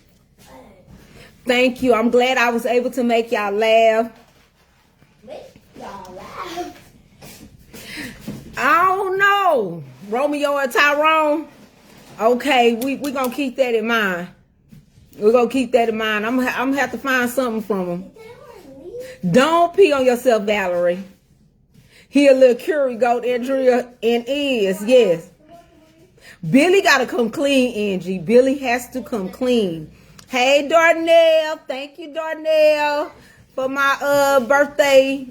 Thank you. I'm glad I was able to make y'all laugh. Y'all laugh. I don't know. Romeo and Tyrone. Okay, we gonna keep that in mind. We're gonna keep that in mind. I'm gonna have to find something from him. Don't pee on yourself, Valerie. He a little curry goat, Andrea, and is, yes. Billy gotta come clean, Angie. Billy has to come clean. Hey, Darnell. Thank you, Darnell, for my birthday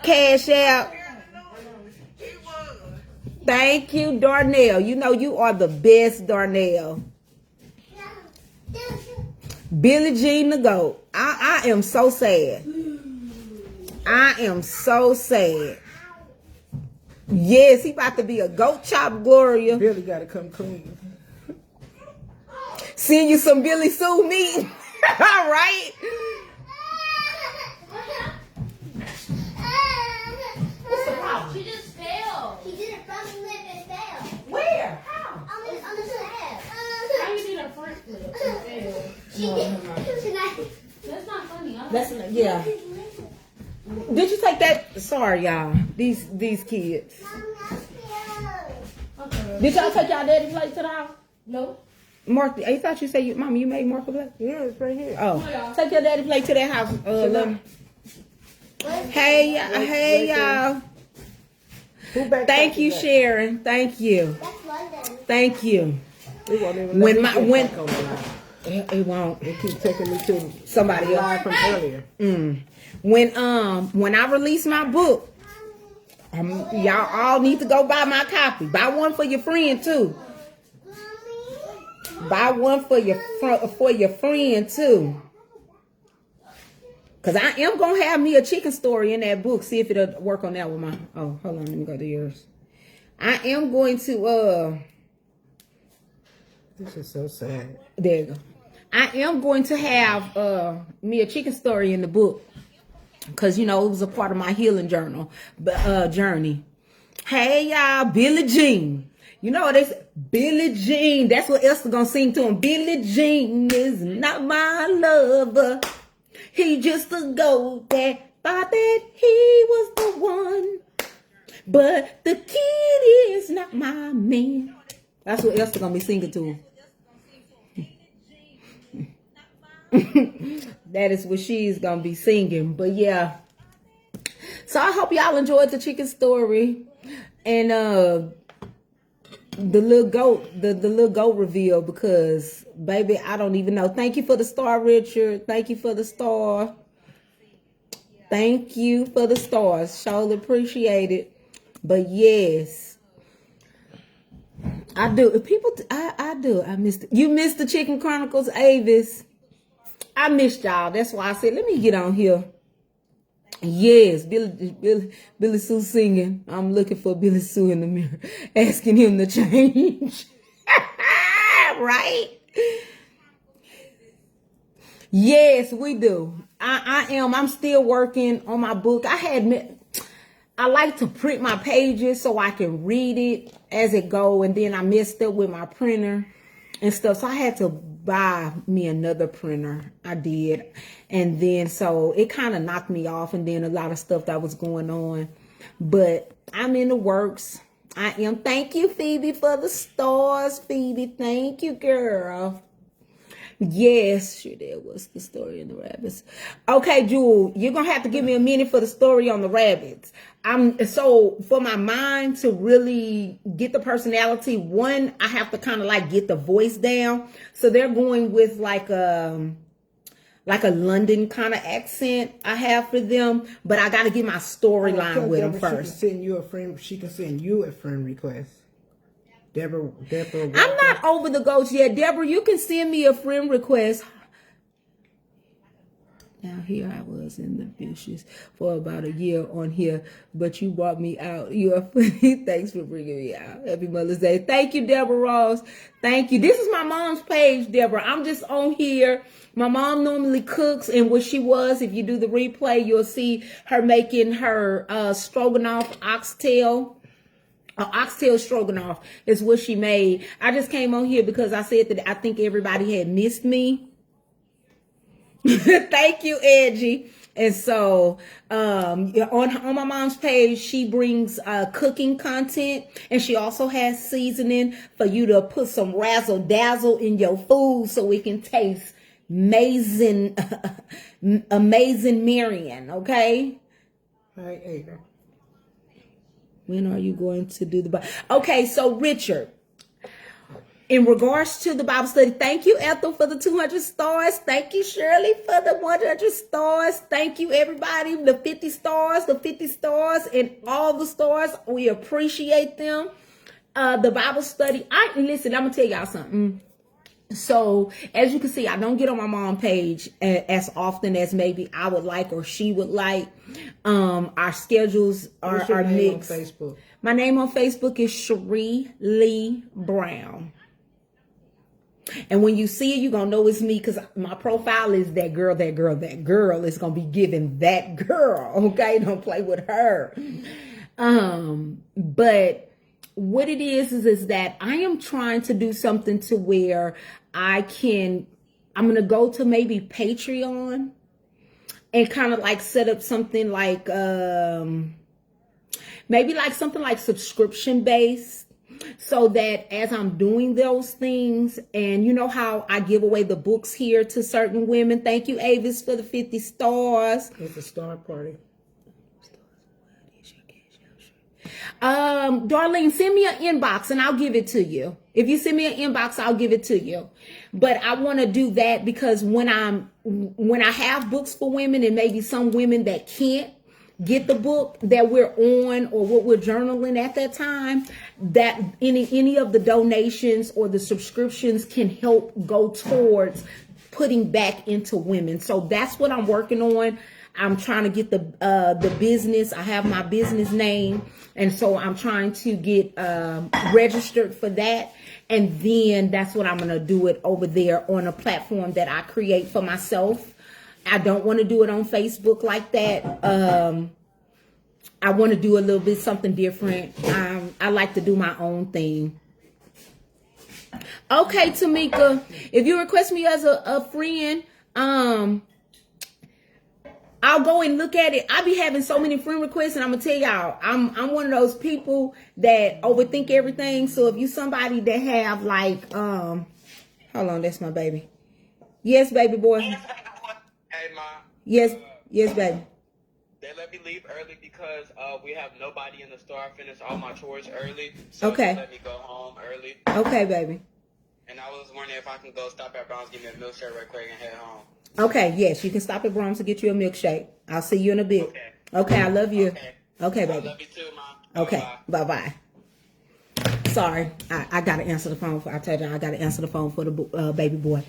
cash out. Thank you, Darnell. You know you are the best, Darnell. Billie Jean the GOAT. I am so sad. I am so sad. Yes, he about to be a goat chop, Gloria. Billy gotta come clean. Send you some Billy Sue meat. All right. What's the problem? She just fell. He did a front flip and fell. Where? How? On the slab. How you did a front flip? and fail? She did. That's not funny. That's yeah. Did you take that? Sorry, y'all. These kids. Okay. Did y'all take y'all daddy plate to the house? No. Mark, I thought you said, Mama, you made Mark a plate? Yeah, it's right here. Oh, take your daddy plate to that house. Hey, y'all. Who back Thank you, back? Sharon. Thank you. That's London. Thank you. It won't even When let me my- get when- back on the line. It won't. It keeps taking me to Somebody else. live from earlier. When I release my book, y'all all need to go buy my copy. Buy one for your friend too. Buy one for your friend too. Cause I am gonna have me a chicken story in that book. See if it'll work on that with my. Oh, hold on. Let me go to yours. I am going to. This is so sad. There you go. I am going to have me a chicken story in the book. Because, you know, it was a part of my healing journey. Hey, y'all, Billie Jean. You know what they say? Billie Jean. That's what Esther gonna sing to him. Billie Jean is not my lover. He just a goat that thought that he was the one. But the kid is not my man. That's what Esther gonna be singing to him. That is what she's gonna be singing. But yeah. So I hope y'all enjoyed the chicken story. And the little goat, the little goat reveal, because baby, I don't even know. Thank you for the star, Richard. Thank you for the star. Thank you for the stars. Surely appreciate it. But yes, I do. I do. I missed it. You missed the Chicken Chronicles, Avis. I missed y'all. That's why I said, let me get on here Yes, Billy Sue singing. I'm looking for Billy Sue in the mirror, asking him to change. Right? Yes, we do. I am. I'm still working on my book. I like to print my pages so I can read it as it go, and then I messed up with my printer and stuff, so I had to buy me another printer. I did, and then so it kind of knocked me off, and then a lot of stuff that was going on, but I'm in the works. I am. Thank you, Phoebe, for the stars. Phoebe, thank you, girl. Yes, sure, there was the story in the rabbits. Okay, Jewel, you're gonna have to give me a minute for the story on the rabbits. So for my mind to really get the personality, one, I have to kind of like get the voice down. So they're going with like a London kind of accent I have for them, but I got to get my storyline with them first. She can send you a friend request. Deborah. I'm not over the ghost yet. Deborah, you can send me a friend request. Now here I was in the bushes for about a year on here, but you brought me out. You are funny. Thanks for bringing me out. Happy Mother's Day. Thank you, Deborah Ross. Thank you. This is my mom's page, Deborah. I'm just on here. My mom normally cooks, and what she was, if you do the replay, you'll see her making her stroganoff oxtail. Oxtail stroganoff is what she made. I just came on here because I said that I think everybody had missed me. Thank you, Edgy. And so on my mom's page, she brings cooking content, and she also has seasoning for you to put some razzle dazzle in your food so it can taste amazing, amazing Marion. Okay. Hi, Ada. When are you going to do the Bible? Okay, so Richard, in regards to the Bible study, thank you, Ethel, for the 200 stars. Thank you, Shirley, for the 100 stars. Thank you, everybody, the 50 stars, and all the stars. We appreciate them. The Bible study. Listen, I'm going to tell y'all something. So as you can see, I don't get on my mom page as often as maybe I would like or she would like. Our schedules are What's your name mixed. on Facebook? My name on Facebook is Cherie Lee Brown. And when you see it, you're going to know it's me because my profile is that girl, that girl, that girl. It's going to be given that girl. Okay. Don't play with her. But what it is that I am trying to do something to where I'm going to go to maybe Patreon and kind of like set up something like, maybe like something like subscription based, so that as I'm doing those things, and you know how I give away the books here to certain women. Thank you, Avis, for the 50 stars. It's a star party. Darlene, send me an inbox and I'll give it to you. If you send me an inbox, I'll give it to you. But I want to do that because when I have books for women, and maybe some women that can't get the book that we're on or what we're journaling at that time, that any of the donations or the subscriptions can help go towards putting back into women. So that's what I'm working on. I'm trying to get the business. I have my business name, and so I'm trying to get registered for that. And then that's what I'm going to do it over there on a platform that I create for myself. I don't want to do it on Facebook like that. I want to do a little bit something different. I like to do my own thing. Okay, Tamika, if you request me as a friend, I'll go and look at it. I be having so many friend requests, and I'm gonna tell y'all, I'm one of those people that overthink everything. So if you somebody that have like, hold on, that's my baby. Yes, baby boy. Hey, Ma. Yes, baby. They let me leave early because we have nobody in the store. I finished all my chores early, so Okay. they let me go home early. Okay, baby. And I was wondering if I can go stop at Brown's, give me a milkshake right quick, and head home. Okay, yes, you can stop at Brahms to get you a milkshake. I'll see you in a bit. Okay, I love you. Okay, I baby. love you too, Ma. Okay, bye-bye. Sorry, I got to answer the phone. I told you I got to answer the phone for the baby boy.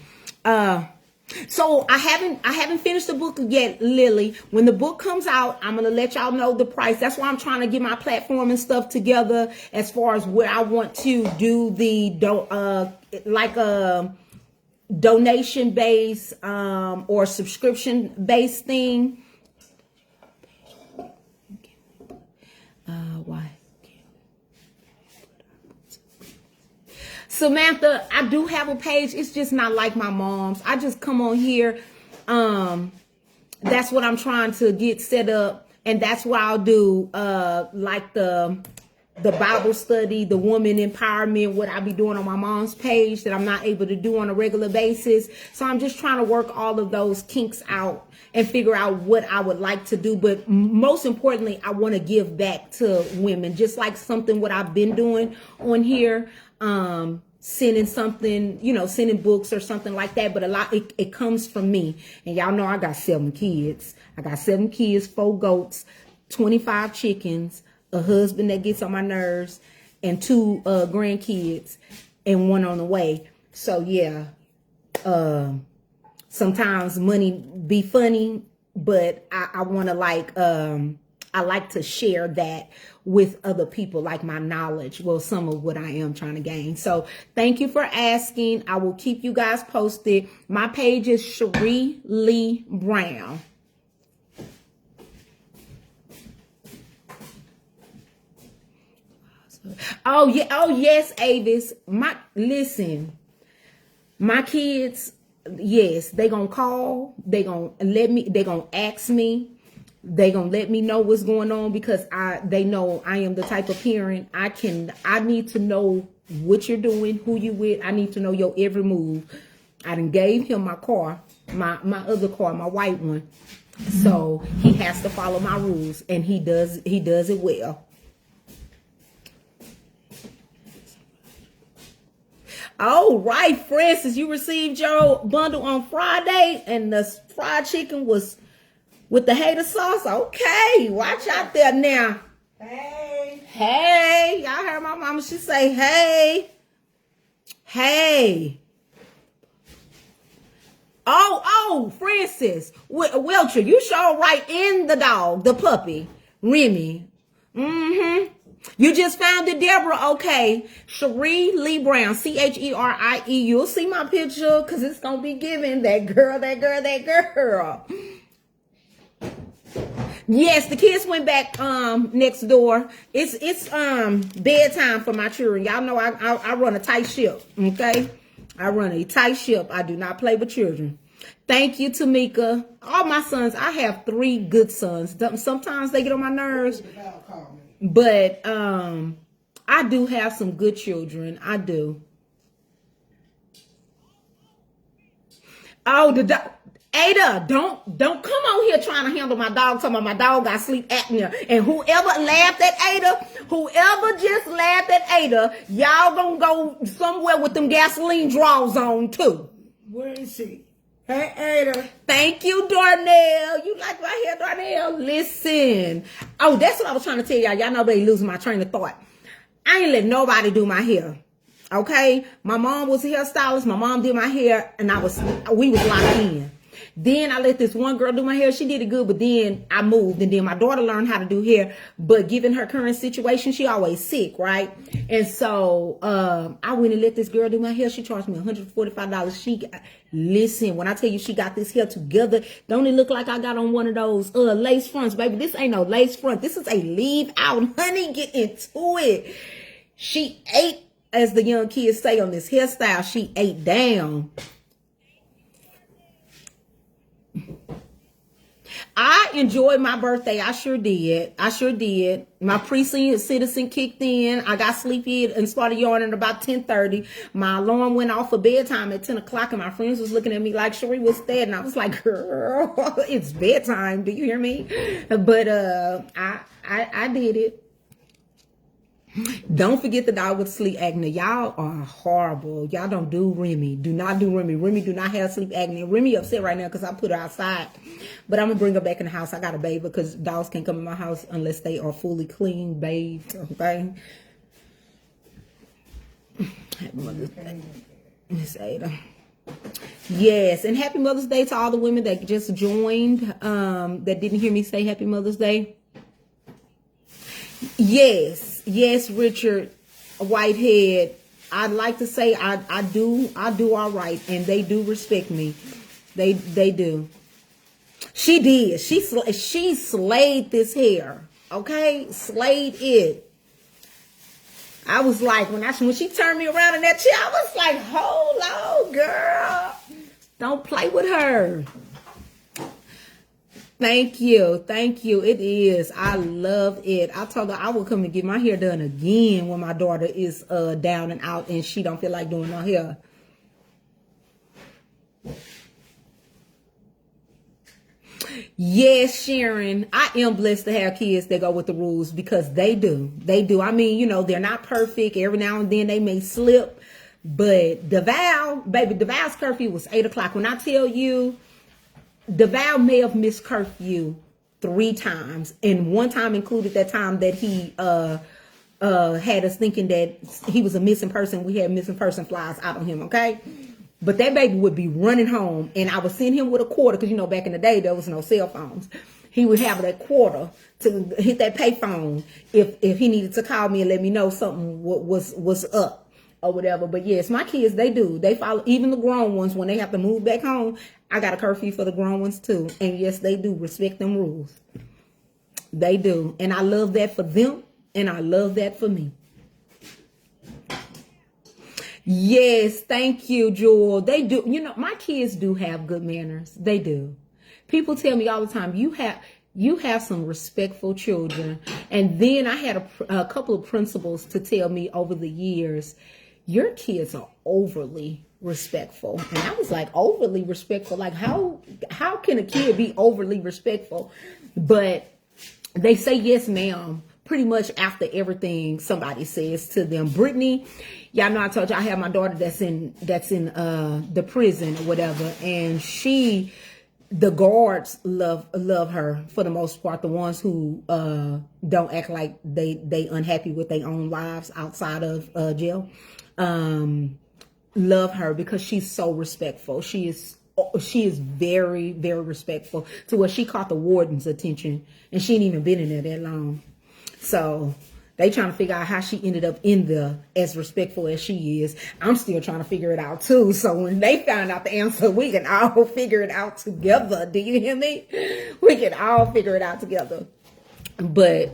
So I haven't finished the book yet, Lily. When the book comes out, I'm gonna let y'all know the price. That's why I'm trying to get my platform and stuff together as far as where I want to do the donation based or subscription based thing. Why? Samantha, I do have a page. It's just not like my mom's. I just come on here. That's what I'm trying to get set up. And that's why I'll do like the Bible study, the woman empowerment, what I be doing on my mom's page that I'm not able to do on a regular basis. So I'm just trying to work all of those kinks out and figure out what I would like to do. But most importantly, I want to give back to women, just like something what I've been doing on here. Sending something, sending books or something like that. But a lot, it comes from me. And y'all know I got 7 kids. I got 7 kids, 4 goats, 25 chickens, a husband that gets on my nerves, and 2 grandkids, and 1 on the way. So yeah, sometimes money be funny, but I want to I like to share that with other people, like my knowledge. Well, some of what I am trying to gain. So thank you for asking. I will keep you guys posted. My page is Cherie Lee Brown. Oh yeah. Oh yes, Avis. Listen, my kids, yes, they gonna call. They gonna ask me. They gonna let me know what's going on because they know I am the type of parent I need to know what you're doing, who you with. I need to know your every move. I done gave him my car, my other car, my white one. So he has to follow my rules, and he does it well. All right, Francis, you received your bundle on Friday, and the fried chicken was with the hater sauce. Okay, watch out there now. Hey, y'all heard my mama. She say, hey. Oh, Francis, Welcher, you show right in the dog, the puppy, Remy. You just found it, Deborah. Okay, Cherie Lee Brown, Cherie. You'll see my picture because it's gonna be giving that girl. Yes, the kids went back next door. It's bedtime for my children. Y'all know I run a tight ship, okay? I run a tight ship. I do not play with children. Thank you, Tamika. All my sons, I have 3 good sons. Sometimes they get on my nerves, but I do have some good children. I do. Oh, the dog. Ada, don't come on here trying to handle my dog, talking about my dog got sleep apnea. And whoever just laughed at Ada, y'all gonna go somewhere with them gasoline draws on too. Where is she? Hey, Ada. Thank you, Darnell. You like my hair, Darnell? Listen. Oh, that's what I was trying to tell y'all. Y'all know they losing my train of thought. I ain't let nobody do my hair. Okay? My mom was a hairstylist. My mom did my hair, and we was locked in. Then I let this one girl do my hair. She did it good, but then I moved, and then my daughter learned how to do hair. But given her current situation, she always sick, right? And so I went and let this girl do my hair. She charged me $145. Listen, when I tell you she got this hair together, don't it look like I got on one of those lace fronts, baby? This ain't no lace front. This is a leave out. Honey, get into it. She ate, as the young kids say on this hairstyle, she ate down. I enjoyed my birthday. I sure did. My pre-senior citizen kicked in. I got sleepy and started yawning about 10:30. My alarm went off for bedtime at 10 o'clock, and my friends was looking at me like, Cherie, what's that? And I was like, girl, it's bedtime. Do you hear me? But I did it. Don't forget the dog with sleep apnea. Y'all are horrible. Y'all don't do Remy. Do not do Remy. Remy do not have sleep apnea. Remy upset right now because I put her outside. But I'm going to bring her back in the house. I got to bathe her because dogs can't come in my house unless they are fully clean, bathed. Okay? Miss Ada. Yes, and happy Mother's Day to all the women that just joined, that didn't hear me say happy Mother's Day. Yes, Richard Whitehead. I'd like to say I do all right, and they do respect me. They do. She did. She slayed this hair. Okay, slayed it. I was like, when she turned me around in that chair, I was like, hold on, girl. Don't play with her. Thank you. It is. I love it. I told her I will come and get my hair done again when my daughter is down and out and she don't feel like doing her hair. Yes, Sharon, I am blessed to have kids that go with the rules because they do. I mean, they're not perfect. Every now and then they may slip. But DeVal's curfew was 8 o'clock. When I tell you, DeVal may have missed curfew 3 times. And one time included that time that he had us thinking that he was a missing person. We had missing person flyers out on him, okay? But that baby would be running home, and I would send him with a quarter because, back in the day, there was no cell phones. He would have that quarter to hit that pay phone if he needed to call me and let me know something was up or whatever. But, yes, my kids, they do. They follow, even the grown ones, when they have to move back home. I got a curfew for the grown ones, too. And, yes, they do respect them rules. They do. And I love that for them, and I love that for me. Yes, thank you, Jewel. They do. My kids do have good manners. They do. People tell me all the time, you have some respectful children. And then I had a couple of principals to tell me over the years, your kids are overly respectful. And I was like, overly respectful? Like, how can a kid be overly respectful? But they say, yes, ma'am, pretty much after everything somebody says to them. Brittany, y'all know I told you I have my daughter that's in the prison or whatever, and the guards love her for the most part. The ones who don't act like they unhappy with their own lives outside of jail, love her because she's so respectful. She is very, very respectful to where she caught the warden's attention, and she ain't even been in there that long. So they trying to figure out how she ended up in there as respectful as she is. I'm still trying to figure it out too. So when they find out the answer, we can all figure it out together. Do you hear me? We can all figure it out together. But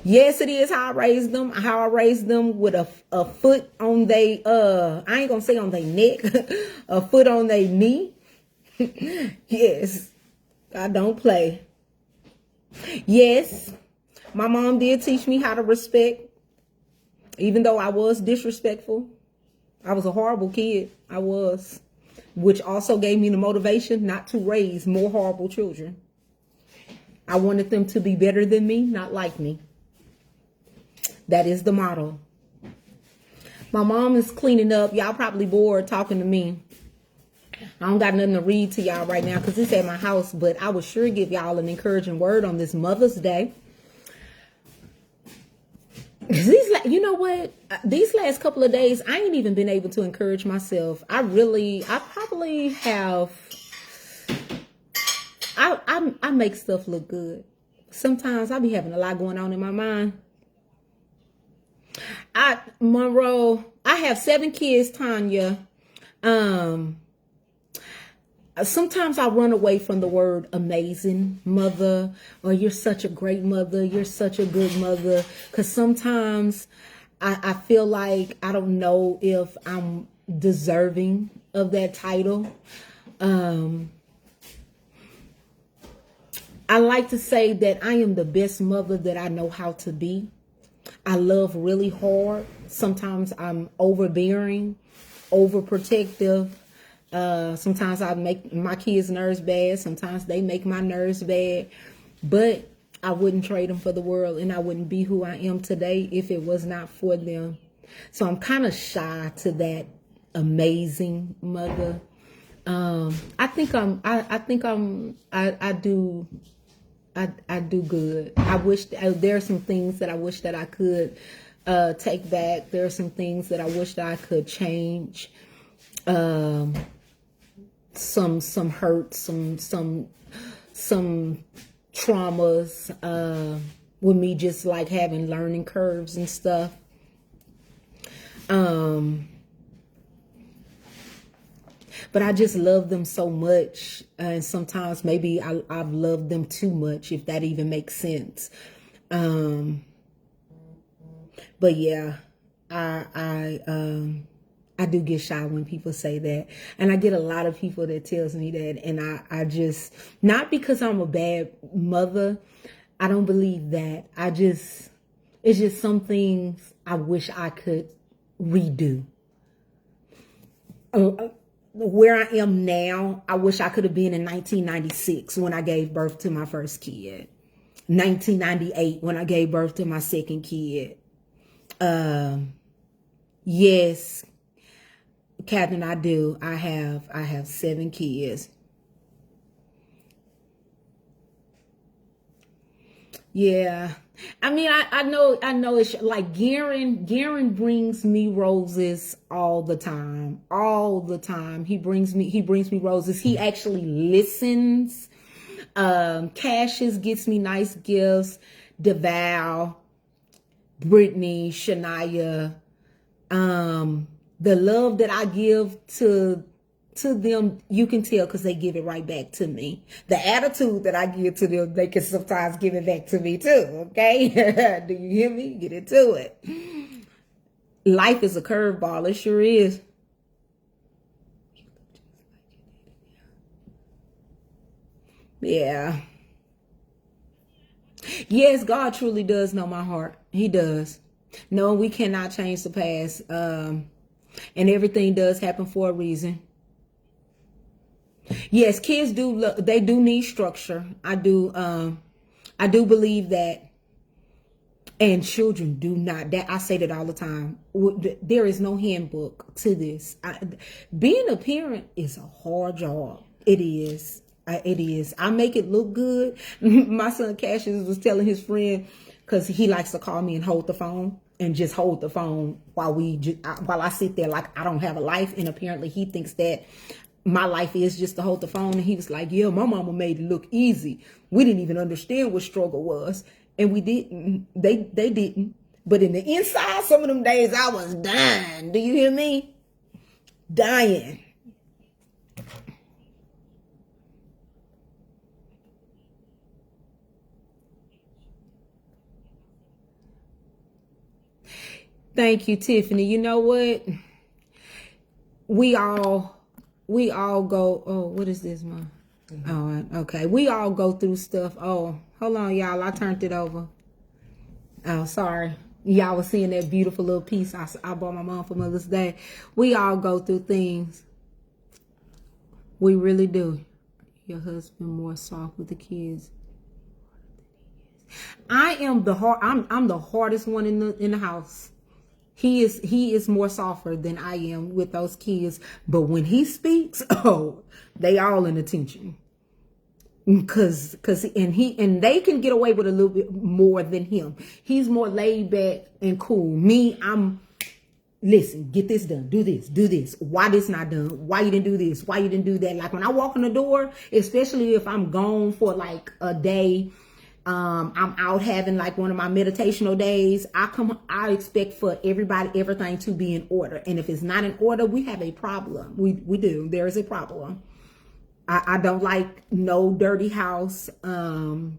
yes, it is how I raised them. How I raised them with a foot on they I ain't gonna say on their neck, a foot on their knee. Yes, I don't play. Yes, my mom did teach me how to respect, even though I was disrespectful. I was a horrible kid. I was, which also gave me the motivation not to raise more horrible children. I wanted them to be better than me, not like me. That is the motto. My mom is cleaning up. Y'all probably bored talking to me. I don't got nothing to read to y'all right now because it's at my house, but I would sure give y'all an encouraging word on this Mother's Day. You know what? These last couple of days, I ain't even been able to encourage myself. I probably have. I make stuff look good. Sometimes I be having a lot going on in my mind. Monroe, I have 7 kids, Tanya. Sometimes I run away from the word amazing mother, or you're such a great mother, you're such a good mother, because sometimes I feel like I don't know if I'm deserving of that title. I like to say that I am the best mother that I know how to be. I love really hard. Sometimes I'm overbearing, overprotective. Sometimes I make my kids' nerves bad. Sometimes they make my nerves bad. But I wouldn't trade them for the world, and I wouldn't be who I am today if it was not for them. So I'm kind of shy to that amazing mother. I do good. I wish there are some things that I wish that I could take back. There are some things that I wish that I could change. some hurt, some traumas, with me just like having learning curves and stuff. But I just love them so much, and sometimes maybe I've loved them too much, if that even makes sense. But yeah, I do get shy when people say that, and I get a lot of people that tells me that, and I just, not because I'm a bad mother, I don't believe that. It's just some things I wish I could redo. Where I am now, I wish I could have been in 1996 when I gave birth to my first kid. 1998 when I gave birth to my second kid. Yes, Catherine, I do. I have 7 kids. Yeah. I mean, I know it's like Garen brings me roses all the time. He brings me roses. He actually listens. Cassius gets me nice gifts. DeVal, Brittany, Shania, the love that I give to them, you can tell because they give it right back to me. The attitude that I give to them, they can sometimes give it back to me too, okay? Do you hear me? Get into it. Life is a curveball. It sure is. Yeah. Yes, God truly does know my heart. He does. No, we cannot change the past. And everything does happen for a reason. Yes, kids they do need structure. I do believe that. And children do not. That I say that all the time. There is no handbook to this. Being a parent is a hard job. It is. It is. I make it look good. My son Cassius was telling his friend, because he likes to call me and hold the phone and just hold the phone while I sit there like I don't have a life. And apparently he thinks that my life is just to hold the phone. And he was like, yeah, my mama made it look easy. We didn't even understand what struggle was. And we didn't. They didn't. But in the inside, some of them days I was dying. Do you hear me? Dying. Thank you, Tiffany. You know what? We all go, oh, what is this, Mom? Oh, okay. We all go through stuff. Oh, hold on, y'all. I turned it over. Oh, sorry. Y'all was seeing that beautiful little piece I bought my mom for Mother's Day. We all go through things. We really do. Your husband more soft with the kids. I am I'm the hardest one in the house. He is more softer than I am with those kids. But when he speaks, oh, they all in attention. Cause they can get away with a little bit more than him. He's more laid back and cool. Me, listen, get this done. Do this. Why this not done? Why you didn't do this? Why you didn't do that? Like when I walk in the door, especially if I'm gone for like a day, I'm out having like one of my meditational days. I expect for everything to be in order. And if it's not in order, we have a problem. We do. There is a problem. I don't like no dirty house. Now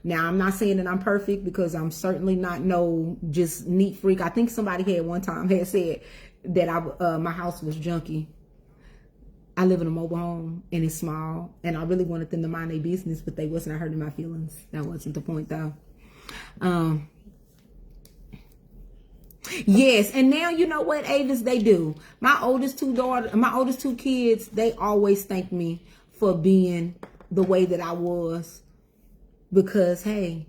I'm not saying that I'm perfect, because I'm certainly not no just neat freak. I think somebody had one time said that my house was junky. I live in a mobile home and it's small, and I really wanted them to mind their business, but they wasn't hurting my feelings. That wasn't the point though. Yes, and now you know what, Avis, they do. My oldest two kids, they always thank me for being the way that I was, because hey,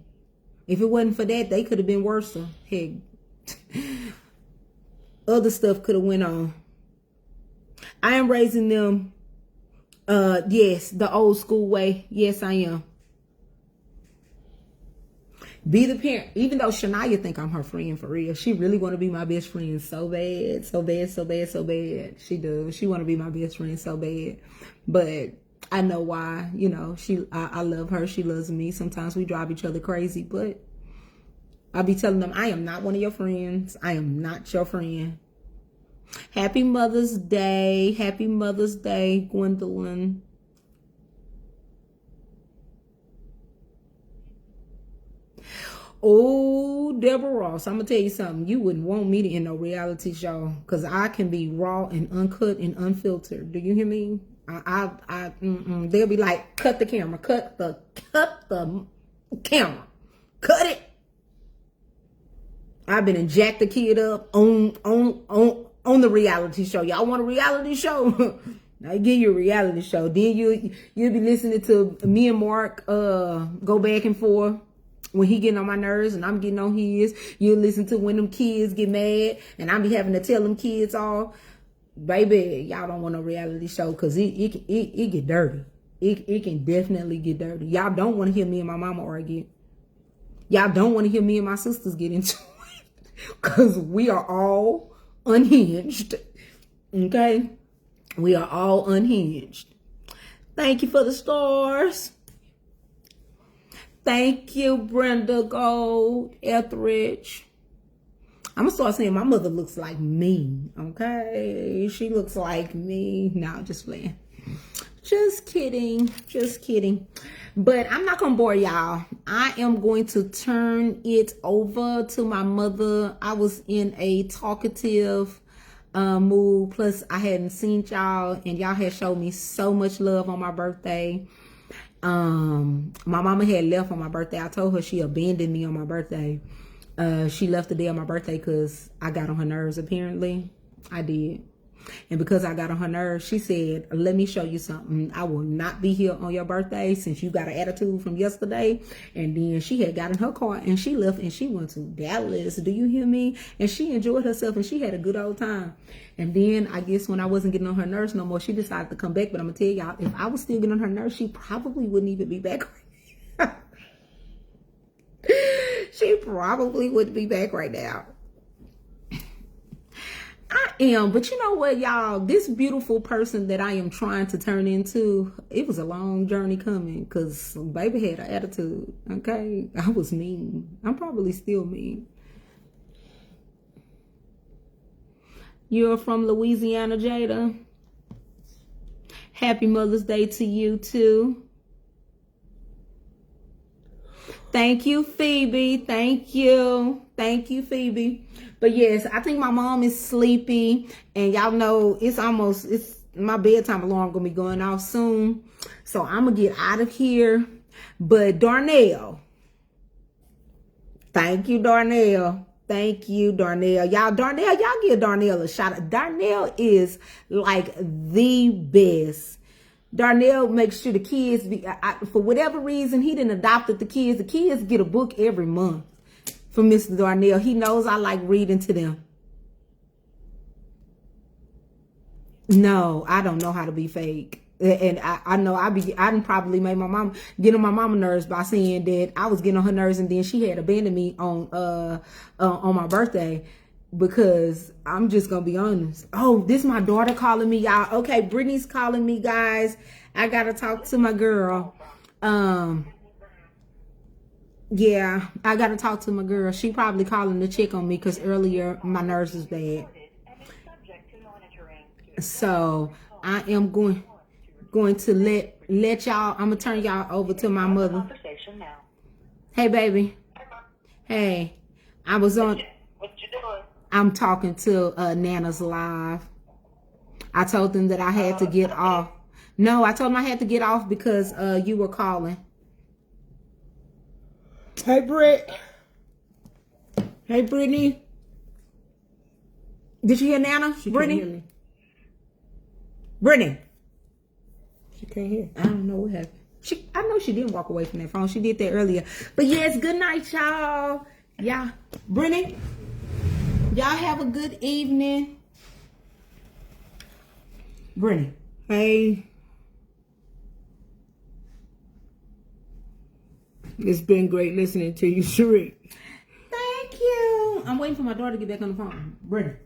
if it wasn't for that, they could have been worse. Hey, other stuff could have went on. I am raising them, yes, the old school way. Yes, I am. Be the parent. Even though Shania think I'm her friend for real, she really want to be my best friend so bad, so bad, so bad, so bad. She does. She want to be my best friend so bad. But I know why. You know, I love her. She loves me. Sometimes we drive each other crazy, but I'll be telling them, I am not one of your friends. I am not your friend. Happy Mother's Day. Happy Mother's Day, Gwendolyn. Oh, Deborah Ross, I'm gonna tell you something. You wouldn't want me to end no reality show because I can be raw and uncut and unfiltered. Do you hear me? They'll be like, cut the camera, cut the camera, cut it. I've been and jacked the kid up on the reality show. Y'all want a reality show? I give you a reality show. Then you'll be listening to me and Mark go back and forth. When he getting on my nerves and I'm getting on his, you'll listen to when them kids get mad and I be having to tell them kids all, baby, y'all don't want a reality show because it get dirty. It can definitely get dirty. Y'all don't want to hear me and my mama argue. Y'all don't want to hear me and my sisters get into it because we are all unhinged. Okay? We are all unhinged. Thank you for the stars. Thank you, Brenda Gold, Etheridge. I'm gonna start saying my mother looks like me. Okay, she looks like me. No, just playing. Just kidding. Just kidding. But I'm not gonna bore y'all. I am going to turn it over to my mother. I was in a talkative mood. Plus, I hadn't seen y'all, and y'all had showed me so much love on my birthday. My mama had left on my birthday. I told her she abandoned me on my birthday. She left the day of my birthday because I got on her nerves, apparently. I did. And because I got on her nerves, she said, let me show you something. I will not be here on your birthday since you got an attitude from yesterday. And then she had got in her car and she left and she went to Dallas. Do you hear me? And she enjoyed herself and she had a good old time. And then I guess when I wasn't getting on her nerves no more, she decided to come back. But I'm going to tell y'all, if I was still getting on her nerves, she probably wouldn't even be back. She probably wouldn't be back right now. I am, but you know what, y'all? This beautiful person that I am trying to turn into, it was a long journey coming because baby had an attitude, okay? I was mean. I'm probably still mean. You're from Louisiana, Jada. Happy Mother's Day to you, too. Thank you, Phoebe. Thank you. Thank you, Phoebe. But yes, I think my mom is sleepy. And y'all know it's my bedtime alarm gonna be going off soon. So I'm gonna get out of here. But Darnell. Thank you, Darnell. Thank you, Darnell. Y'all give Darnell a shout out. Darnell is like the best. Darnell makes sure the kids for whatever reason, he didn't adopted the kids. The kids get a book every month from Mr. Darnell. He knows I like reading to them. No, I don't know how to be fake. And I know I didn't probably make my mom get on my mama nerves by saying that I was getting on her nerves and then she had abandoned me on my birthday. Because I'm just gonna be honest. Oh, this is my daughter calling me, y'all. Okay, Brittany's calling me, guys. I gotta talk to my girl. Yeah, I gotta talk to my girl. She probably calling to check on me because earlier my nerves was bad. So I am going to let y'all. I'm gonna turn y'all over to my mother. Hey, baby. Hey, I was on. What you doing? I'm talking to Nana's Live. I told them that I had to get off. No, I told them I had to get off because you were calling. Hey, Britt. Hey, Brittany. Did you hear Nana? She Brittany? can't hear me. Brittany. She can't hear. I don't know what happened. I know she didn't walk away from that phone. She did that earlier. But yes, good night, y'all. Yeah. Brittany. Y'all have a good evening. Brittany. Hey. It's been great listening to you, Sheree. Thank you. I'm waiting for my daughter to get back on the phone. Brittany.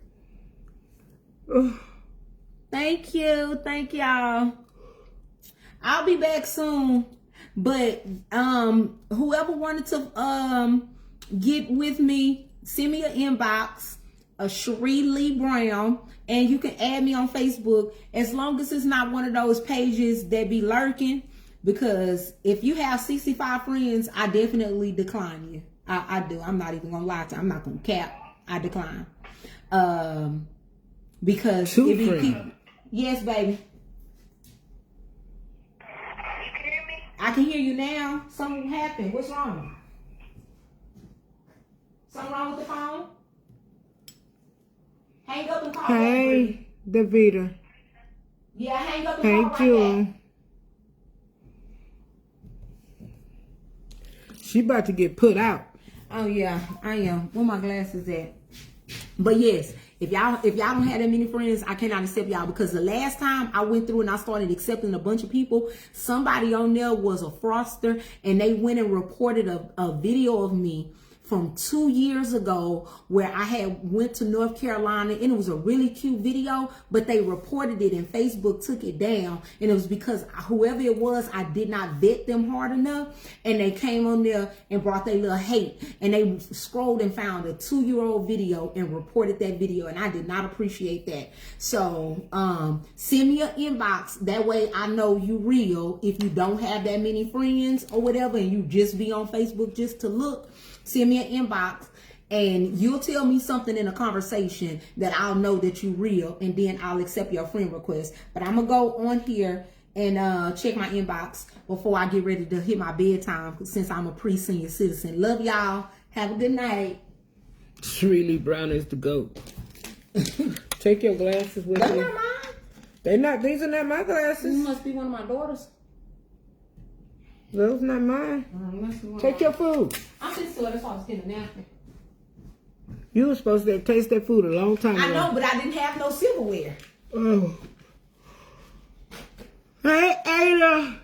Thank you. Thank y'all. I'll be back soon. But whoever wanted to get with me, send me an inbox, a Cherie Lee Brown, and you can add me on Facebook as long as it's not one of those pages that be lurking. Because if you have 65 friends, I definitely decline you. I do. I'm not even gonna lie to you. I'm not gonna cap. I decline. Because Two it be friends. people. Yes, baby. I can hear you now. Something happened. What's wrong? Something wrong with the phone? Hang up and call back. Hey, Davida. Yeah, hang up and Hey, call right back. Jewel. She about to get put out. Oh yeah, I am. Where my glasses at? But yes, if y'all don't have that many friends, I cannot accept y'all, because the last time I went through and I started accepting a bunch of people, somebody on there was a fraudster, and they went and reported a video of me from 2 years ago where I had went to North Carolina, and it was a really cute video, but they reported it and Facebook took it down, and it was because whoever it was, I did not vet them hard enough, and they came on there and brought their little hate, and they scrolled and found a 2-year-old video and reported that video, and I did not appreciate that. So send me an inbox, that way I know you real. If you don't have that many friends or whatever, and you just be on Facebook just to look, send me an inbox, and you'll tell me something in a conversation that I'll know that you real, and then I'll accept your friend request. But I'm gonna go on here and check my inbox before I get ready to hit my bedtime, since I'm a pre-senior citizen. Love y'all. Have a good night. Cherie Lee Brown is the GOAT. Take your glasses with That's you. not mine. They're not. These are not my This glasses. must be one of my daughters. Those not mine. Must be one of Take mine. your food. I'm just sure that's why I was getting a napkin. You were supposed to taste that food a long time ago. I know, but I didn't have no silverware. Oh. Hey, Ada.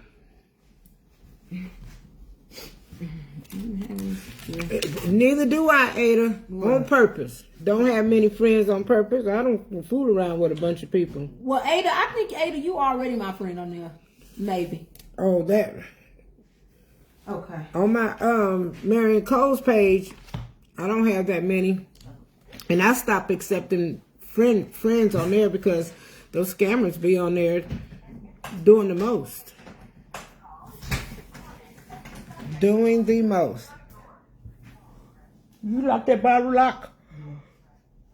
Neither do I, Ada. On purpose. Don't have many friends on purpose. I don't fool around with a bunch of people. Well, Ada, I think, Ada, you already my friend on there. Maybe. Oh, that. Okay. On my Marion Cole's page, I don't have that many. And I stopped accepting friends on there because those scammers be on there doing the most. Doing the most. You lock that bottle lock?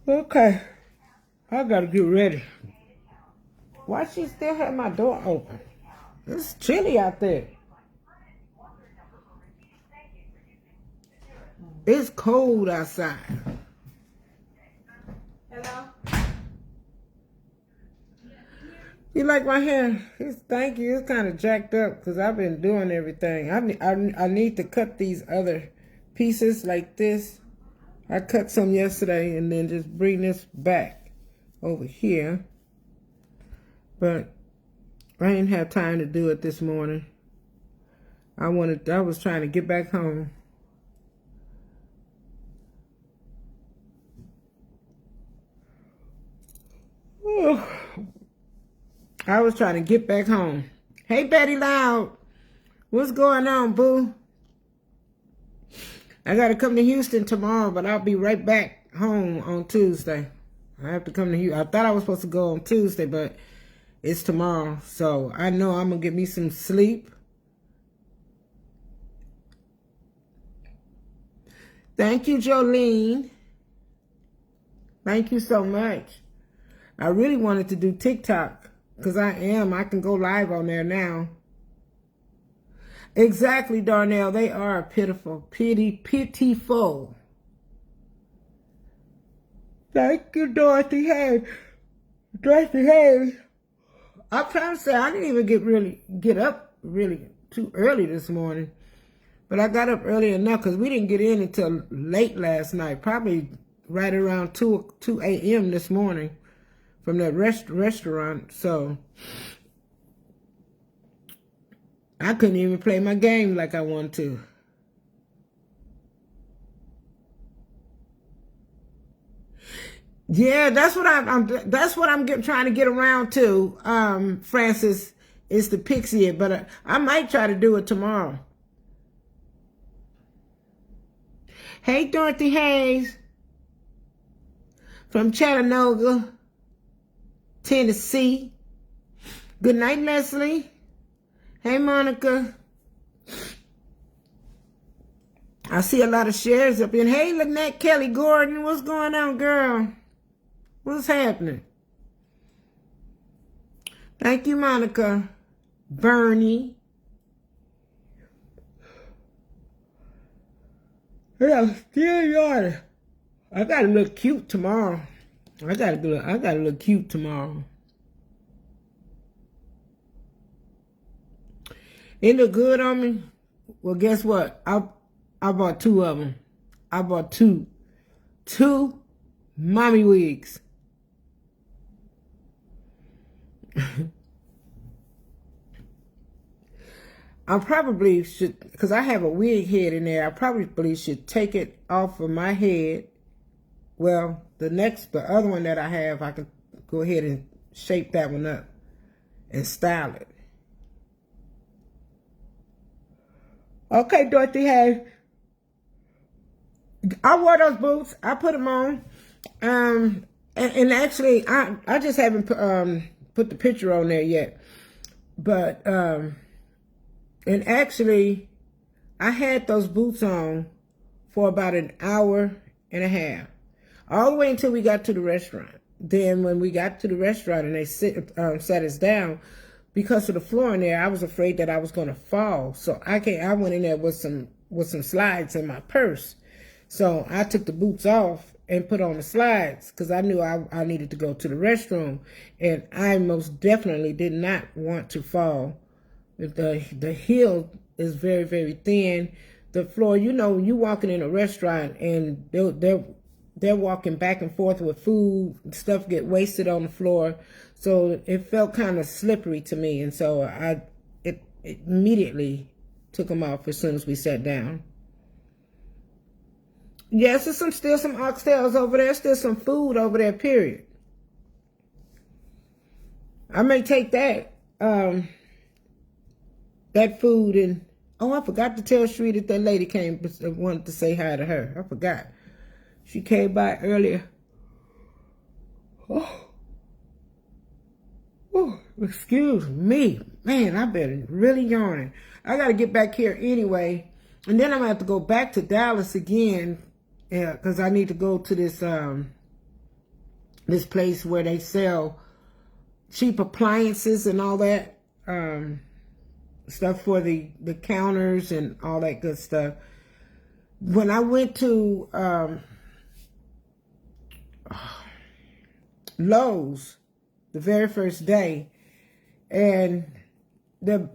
Okay. I gotta get ready. Why she still have my door open? It's chilly out there. It's cold outside. Hello? You like my hair? Thank you. It's kind of jacked up because I've been doing everything. I need to cut these other pieces like this. I cut some yesterday and then just bring this back over here. But I didn't have time to do it this morning. I was trying to get back home. I was trying to get back home. Hey, Betty Loud. What's going on, boo? I got to come to Houston tomorrow, but I'll be right back home on Tuesday. I have to come to Houston. I thought I was supposed to go on Tuesday, but it's tomorrow. So I know I'm going to get me some sleep. Thank you, Jolene. Thank you so much. I really wanted to do TikTok because I can go live on there now. Exactly, Darnell. They are pitiful. Pitiful. Thank you, Dorothy Hayes. Dorothy Hayes. I'm trying to say I didn't even get up really too early this morning. But I got up early enough because we didn't get in until late last night. Probably right around 2 a.m. this morning from that restaurant. So I couldn't even play my game like I wanted to. Yeah, that's what that's what I'm trying to get around to, Francis, is to pixie it, but I might try to do it tomorrow. Hey, Dorothy Hayes from Chattanooga, Tennessee. Good night, Leslie. Hey, Monica. I see a lot of shares up in. Hey, Lynette Kelly Gordon, what's going on, girl? What's happening? Thank you, Monica. Bernie. Yeah, still yawning. I gotta look cute tomorrow. I gotta look cute tomorrow. It look good on me. Well, guess what? I bought 2 of them. I bought two mommy wigs. I probably should, because I have a wig head in there, I probably should take it off of my head. Well, the other one that I have, I can go ahead and shape that one up and style it. Okay, Dorothy, hey. I wore those boots. I put them on. And actually, I just haven't put the picture on there yet. But, and actually, I had those boots on for about an hour and a half. All the way until we got to the restaurant. Then when we got to the restaurant and they sat us down, because of the floor in there, I was afraid that I was going to fall. So I went in there with some slides in my purse. So I took the boots off and put on the slides because I knew I needed to go to the restroom. And I most definitely did not want to fall. The heel is very, very thin. The floor, you walking in a restaurant and they're walking back and forth with food. Stuff get wasted on the floor. So it felt kind of slippery to me. And so it immediately took them off as soon as we sat down. Yes, there's still some oxtails over there. Still some food over there, period. I may take that food and... Oh, I forgot to tell Shree that lady came, wanted to say hi to her. I forgot. She came by earlier. Oh, excuse me. Man, I've been really yawning. I got to get back here anyway. And then I'm going to have to go back to Dallas again. Yeah, because I need to go to this place where they sell cheap appliances and all that. Stuff for the counters and all that good stuff. When I went to Lowe's the very first day, and the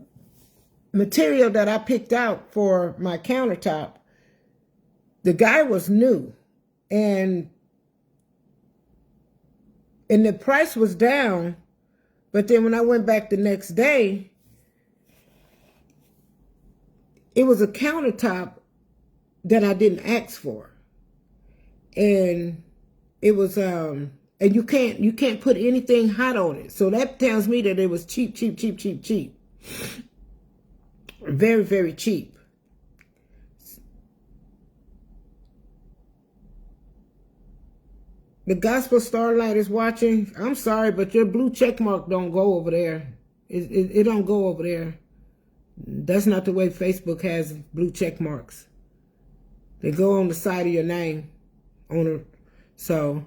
material that I picked out for my countertop, the guy was new, and the price was down, but then when I went back the next day, it was a countertop that I didn't ask for. And it was, and you can't put anything hot on it. So that tells me that it was cheap. Very, very cheap. The Gospel Starlight is watching. I'm sorry, but your blue check mark don't go over there. It don't go over there. That's not the way Facebook has blue check marks. They go on the side of your name. So,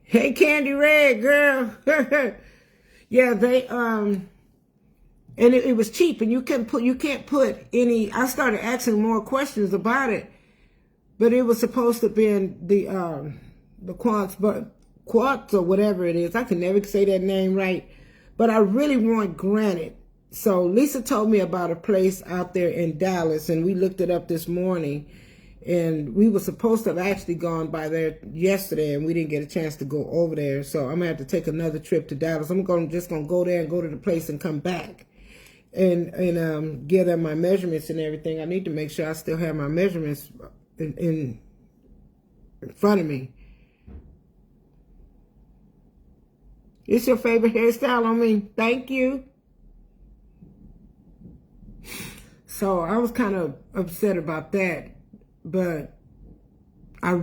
hey, Candy Red, girl. Yeah, they and it was cheap, and you can't put any. I started asking more questions about it, but it was supposed to be in the Quartz or whatever it is. I can never say that name right, but I really want granite. So Lisa told me about a place out there in Dallas, and we looked it up this morning, and we were supposed to have actually gone by there yesterday, and we didn't get a chance to go over there. So I'm gonna have to take another trip to Dallas. I'm just gonna go there and go to the place and come back and give them my measurements and everything. I need to make sure I still have my measurements in front of me. It's your favorite hairstyle on me. Thank you. So I was kind of upset about that, but I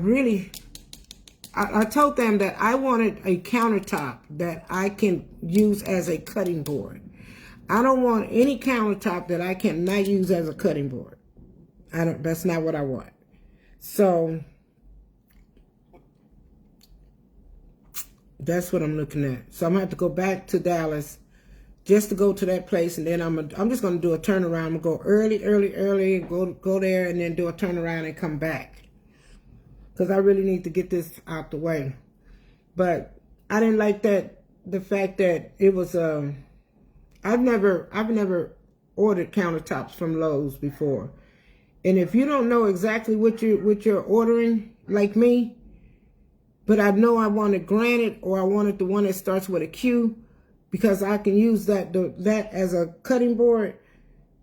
told them that I wanted a countertop that I can use as a cutting board. I don't want any countertop that I cannot use as a cutting board. That's not what I want. So that's what I'm looking at. So I'm gonna have to go back to Dallas just to go to that place, and then I'm just gonna do a turnaround. I'm gonna go early, go there, and then do a turnaround and come back, because I really need to get this out the way. But I didn't like the fact that it was I've never ordered countertops from Lowe's before, and if you don't know exactly what you're ordering, like me, but I know I wanted granite, or I wanted the one that starts with a Q, because I can use that as a cutting board.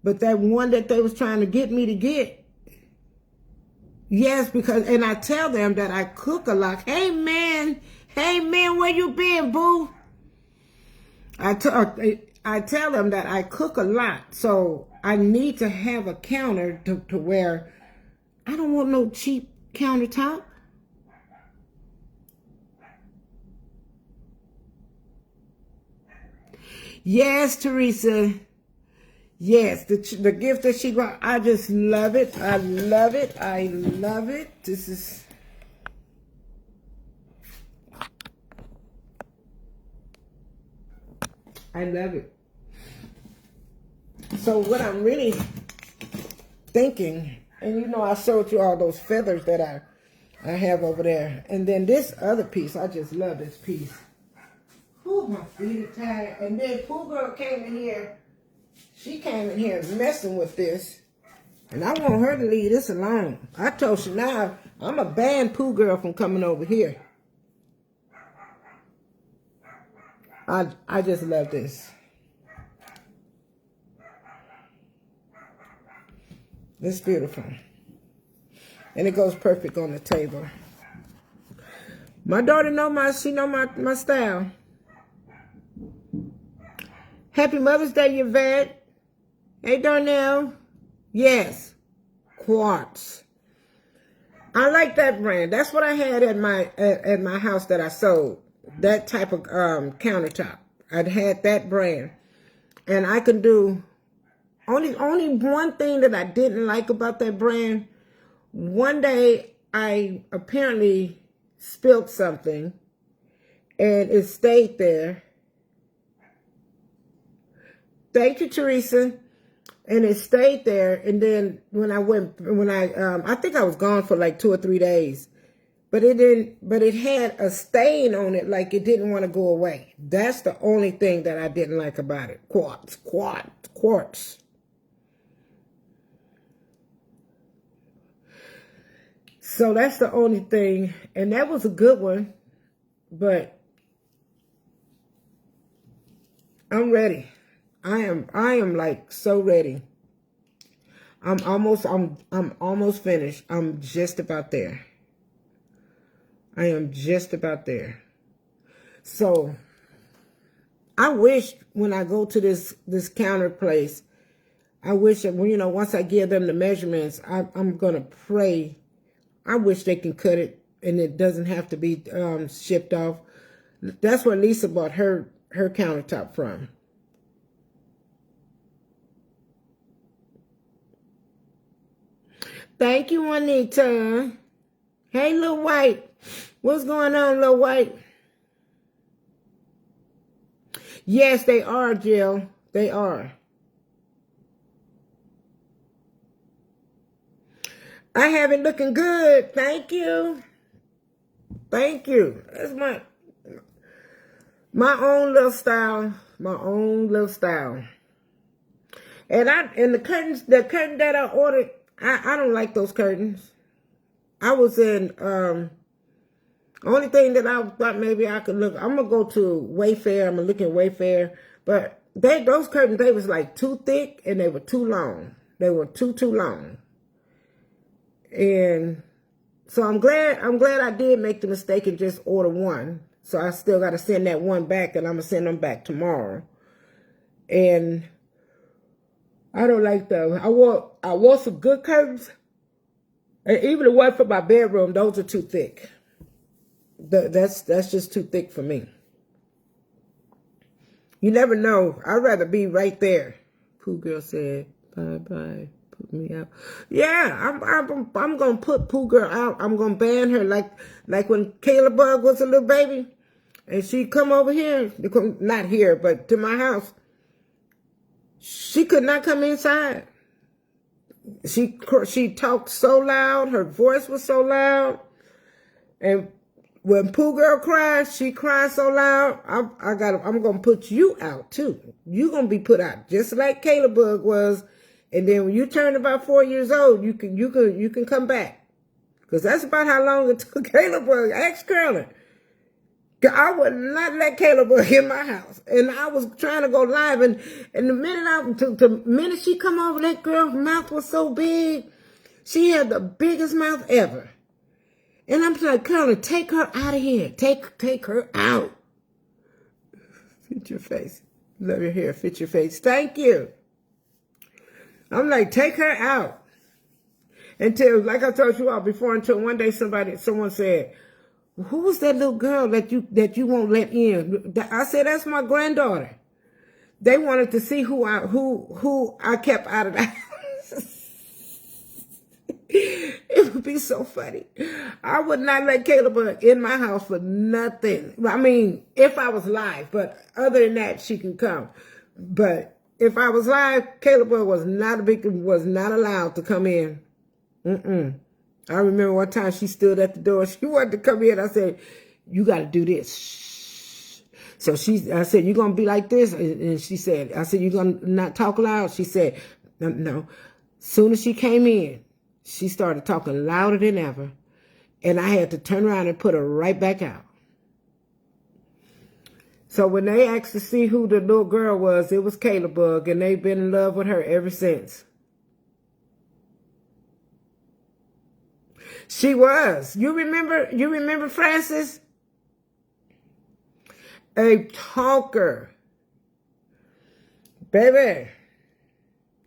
But that one that they was trying to get me to get, yes, and I tell them that I cook a lot. Hey man, where you been, boo? I tell them that I cook a lot, so I need to have a counter to where I don't want no cheap countertop. Yes, Teresa. Yes, the gift that she brought, I just love it. I love it. I love it. This is... I love it. So what I'm really thinking, and you know I showed you all those feathers that I have over there. And then this other piece, I just love this piece. Ooh, my feet are tired. And then Pooh Girl came in here. She came in here messing with this. And I want her to leave this alone. I told Shania I'm a ban Pooh Girl from coming over here. I just love this. It's beautiful. And it goes perfect on the table. My daughter know my style. Happy Mother's Day, Yvette. Hey, Darnell. Yes. Quartz. I like that brand. That's what I had at my house that I sold. That type of countertop. I'd had that brand. And I can do only one thing that I didn't like about that brand. One day I apparently spilled something and it stayed there. Thank you, Teresa. And it stayed there. And then I think I was gone for like 2 or 3 days. But it had a stain on it, like it didn't want to go away. That's the only thing that I didn't like about it. Quartz. So that's the only thing. And that was a good one. But I'm ready. I am like so ready. I'm almost finished. I'm just about there. I am just about there. So I wish when I go to this counter place, I wish that once I give them the measurements, I'm gonna pray. I wish they can cut it and it doesn't have to be shipped off. That's where Lisa bought her countertop from. Thank you, Juanita. Hey, Lil White. What's going on, Lil White? Yes, they are, Jill. They are. I have it looking good. Thank you. Thank you. That's my own little style. My own little style. And the curtain that I ordered, I don't like those curtains. I was in, only thing that I thought maybe I could look, I'm going to go to Wayfair. I'm going to look at Wayfair. But those curtains, they was like too thick and they were too long. They were too long. And so I'm glad I did make the mistake and just order one. So I still got to send that one back, and I'm going to send them back tomorrow. And I don't like them. I want some good curtains. And even the one for my bedroom, those are too thick. That's just too thick for me. You never know. I'd rather be right there. Pooh Girl said, bye-bye. Put me out. Yeah, I'm gonna put Pooh Girl out. I'm gonna ban her like when Kayla Bug was a little baby, and she come over here, not here, but to my house. She could not come inside. She talked so loud. Her voice was so loud, and when Pooh Girl cried, she cried so loud. I'm gonna put you out too. You gonna be put out just like Kayla Bug was. And then when you turn about 4 years old, you can come back. Because that's about how long it took Kayla Bug. Ask Curly. I would not let Kayla Bug in my house. And I was trying to go live. And the minute she come over, that girl's mouth was so big. She had the biggest mouth ever. And I'm like, Curly, take her out of here. Take her out. Fit your face. Love your hair. Fit your face. Thank you. I'm like, take her out. Until, like I told you all before, until one day someone said, who was that little girl that you won't let in? I said, that's my granddaughter. They wanted to see who I kept out of the house. It would be so funny. I would not let Kayla in my house for nothing. I mean, if I was live, but other than that, she can come. But if I was live, Kayla was not allowed to come in. I remember one time she stood at the door. She wanted to come in. I said, you got to do this. Shh. So I said, you going to be like this? And she said, I said, you going to not talk loud? She said, no. Soon as she came in, she started talking louder than ever. And I had to turn around and put her right back out. So when they asked to see who the little girl was, it was Kayla Bug, and they've been in love with her ever since. She was. You remember Francis? A talker. Baby,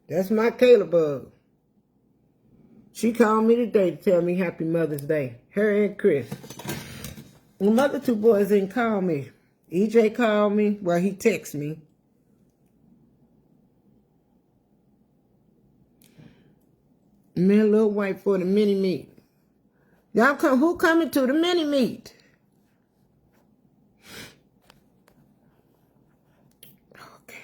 that's my Kayla Bug. She called me today to tell me Happy Mother's Day. Her and Chris. The other two boys didn't call me. EJ called me. Well, he texted me. Me a little white for the mini meet. Y'all come. Who coming to the mini meet? Okay.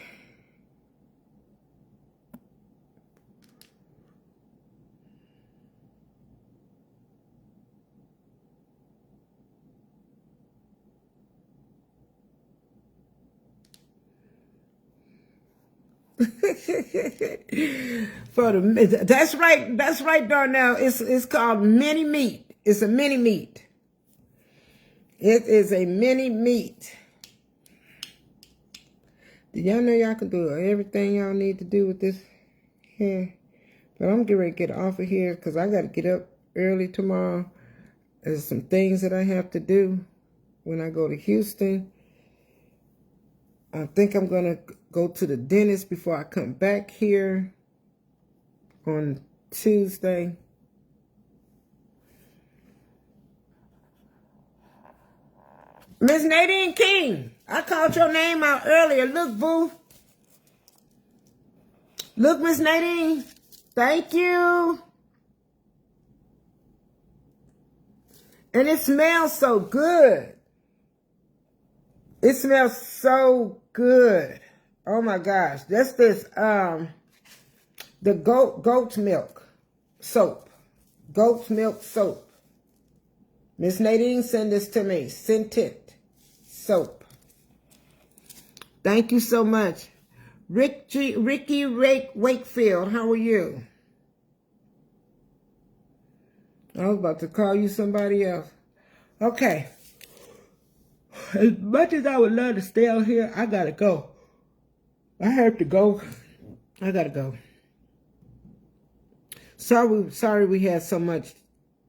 That's right, Darnell. It's called mini meat. It's a mini meat. It is a mini meat. Do y'all know y'all can do everything y'all need to do with this hair? But I'm getting ready to get off of here because I got to get up early tomorrow. There's some things that I have to do when I go to Houston. I think I'm going to go to the dentist before I come back here on Tuesday. Miss Nadine King, I called your name out earlier. Look, boo. Look, Miss Nadine. Thank you. And it smells so good. It smells so good. Oh my gosh. That's this the goat's milk soap. Goat's milk soap. Miss Nadine sent this to me. Scented soap. Thank you so much. Ricky Wakefield, how are you? I was about to call you somebody else. Okay. As much as I would love to stay out here, I gotta go. I have to go. I gotta go. Sorry we had so much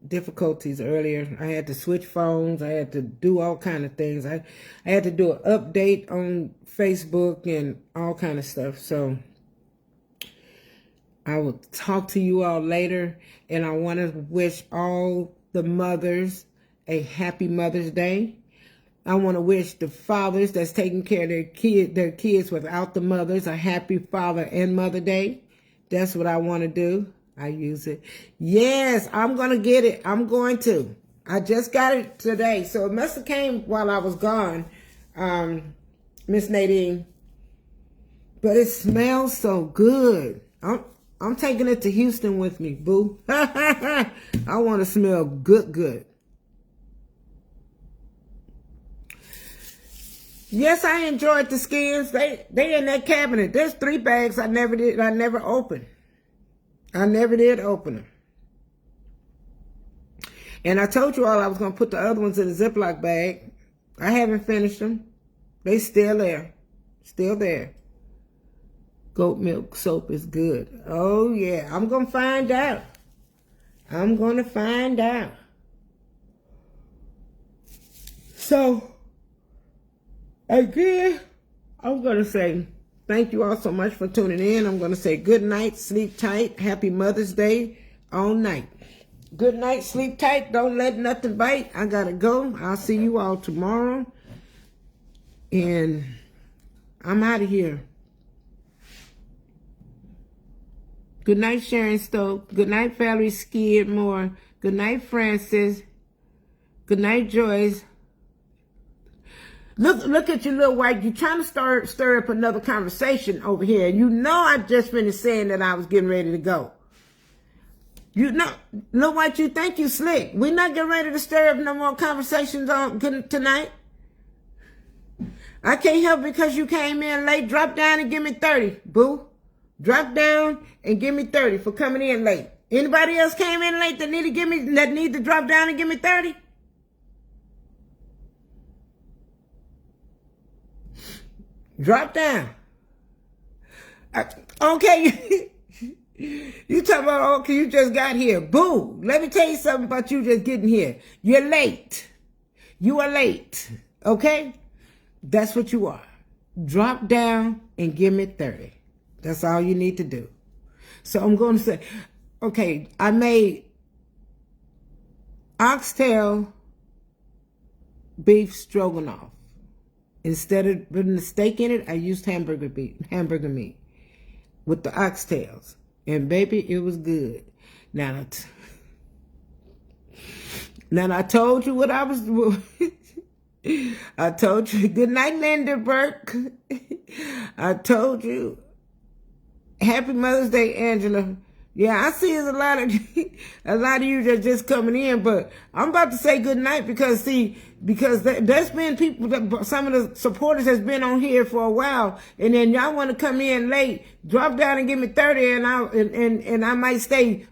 difficulties earlier. I had to switch phones. I had to do all kind of things. I had to do an update on Facebook and all kind of stuff. So I will talk to you all later. And I want to wish all the mothers a happy Mother's Day. I want to wish the fathers that's taking care of their kids without the mothers a happy Father and Mother Day. That's what I want to do. I use it. Yes, I'm going to get it. I'm going to. I just got it today. So it must have came while I was gone, Miss Nadine. But it smells so good. I'm taking it to Houston with me, boo. I want to smell good. Yes, I enjoyed the skins. They in that cabinet. There's 3 bags I never opened. I never did open them. And I told you all I was going to put the other ones in a Ziploc bag. I haven't finished them. They still there. Still there. Goat milk soap is good. Oh, yeah. I'm going to find out. I'm going to find out. So, again, I'm going to say thank you all so much for tuning in. I'm going to say good night, sleep tight, happy Mother's Day all night. Good night, sleep tight, don't let nothing bite. I got to go. I'll see you all tomorrow. And I'm out of here. Good night, Sharon Stokes. Good night, Valerie Skidmore. Good night, Francis. Good night, Joyce. Look at you, little white. You're trying to stir up another conversation over here. You know I just finished saying that I was getting ready to go. You know, little white, you think you slick. We're not getting ready to stir up no more conversations on tonight. I can't help because you came in late. Drop down and give me 30, boo. Drop down and give me 30 for coming in late. Anybody else came in late that need to drop down and give me 30? Drop down. Okay. You talking about, okay, you just got here. Boo. Let me tell you something about you just getting here. You're late. You are late. Okay? That's what you are. Drop down and give me 30. That's all you need to do. So I'm going to say, okay, I made oxtail beef stroganoff. Instead of putting the steak in it, I used hamburger meat with the oxtails. And baby, it was good. Now I told you what I was I told you, good night, Linda Burke. I told you, happy Mother's Day, Angela. Yeah, I see there's a lot of you that just coming in, but I'm about to say good night because there's been people that some of the supporters has been on here for a while, and then y'all want to come in late, drop down and give me 30, and I might stay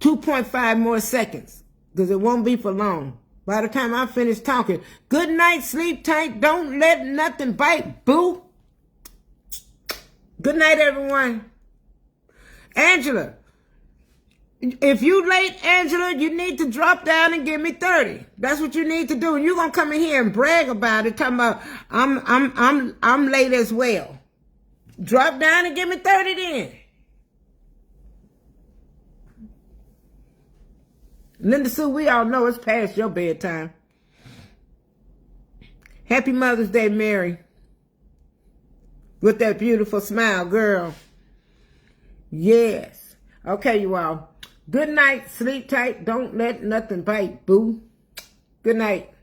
2.5 more seconds because it won't be for long. By the time I finish talking, good night, sleep tight, don't let nothing bite, boo. Good night, everyone. Angela, if you late, Angela, you need to drop down and give me 30. That's what you need to do. And you're gonna come in here and brag about it, talking about I'm late as well. Drop down and give me 30 then. Linda Sue, we all know it's past your bedtime. Happy Mother's Day, Mary. With that beautiful smile, girl. Yes. Okay, you all. Good night. Sleep tight. Don't let nothing bite, boo. Good night.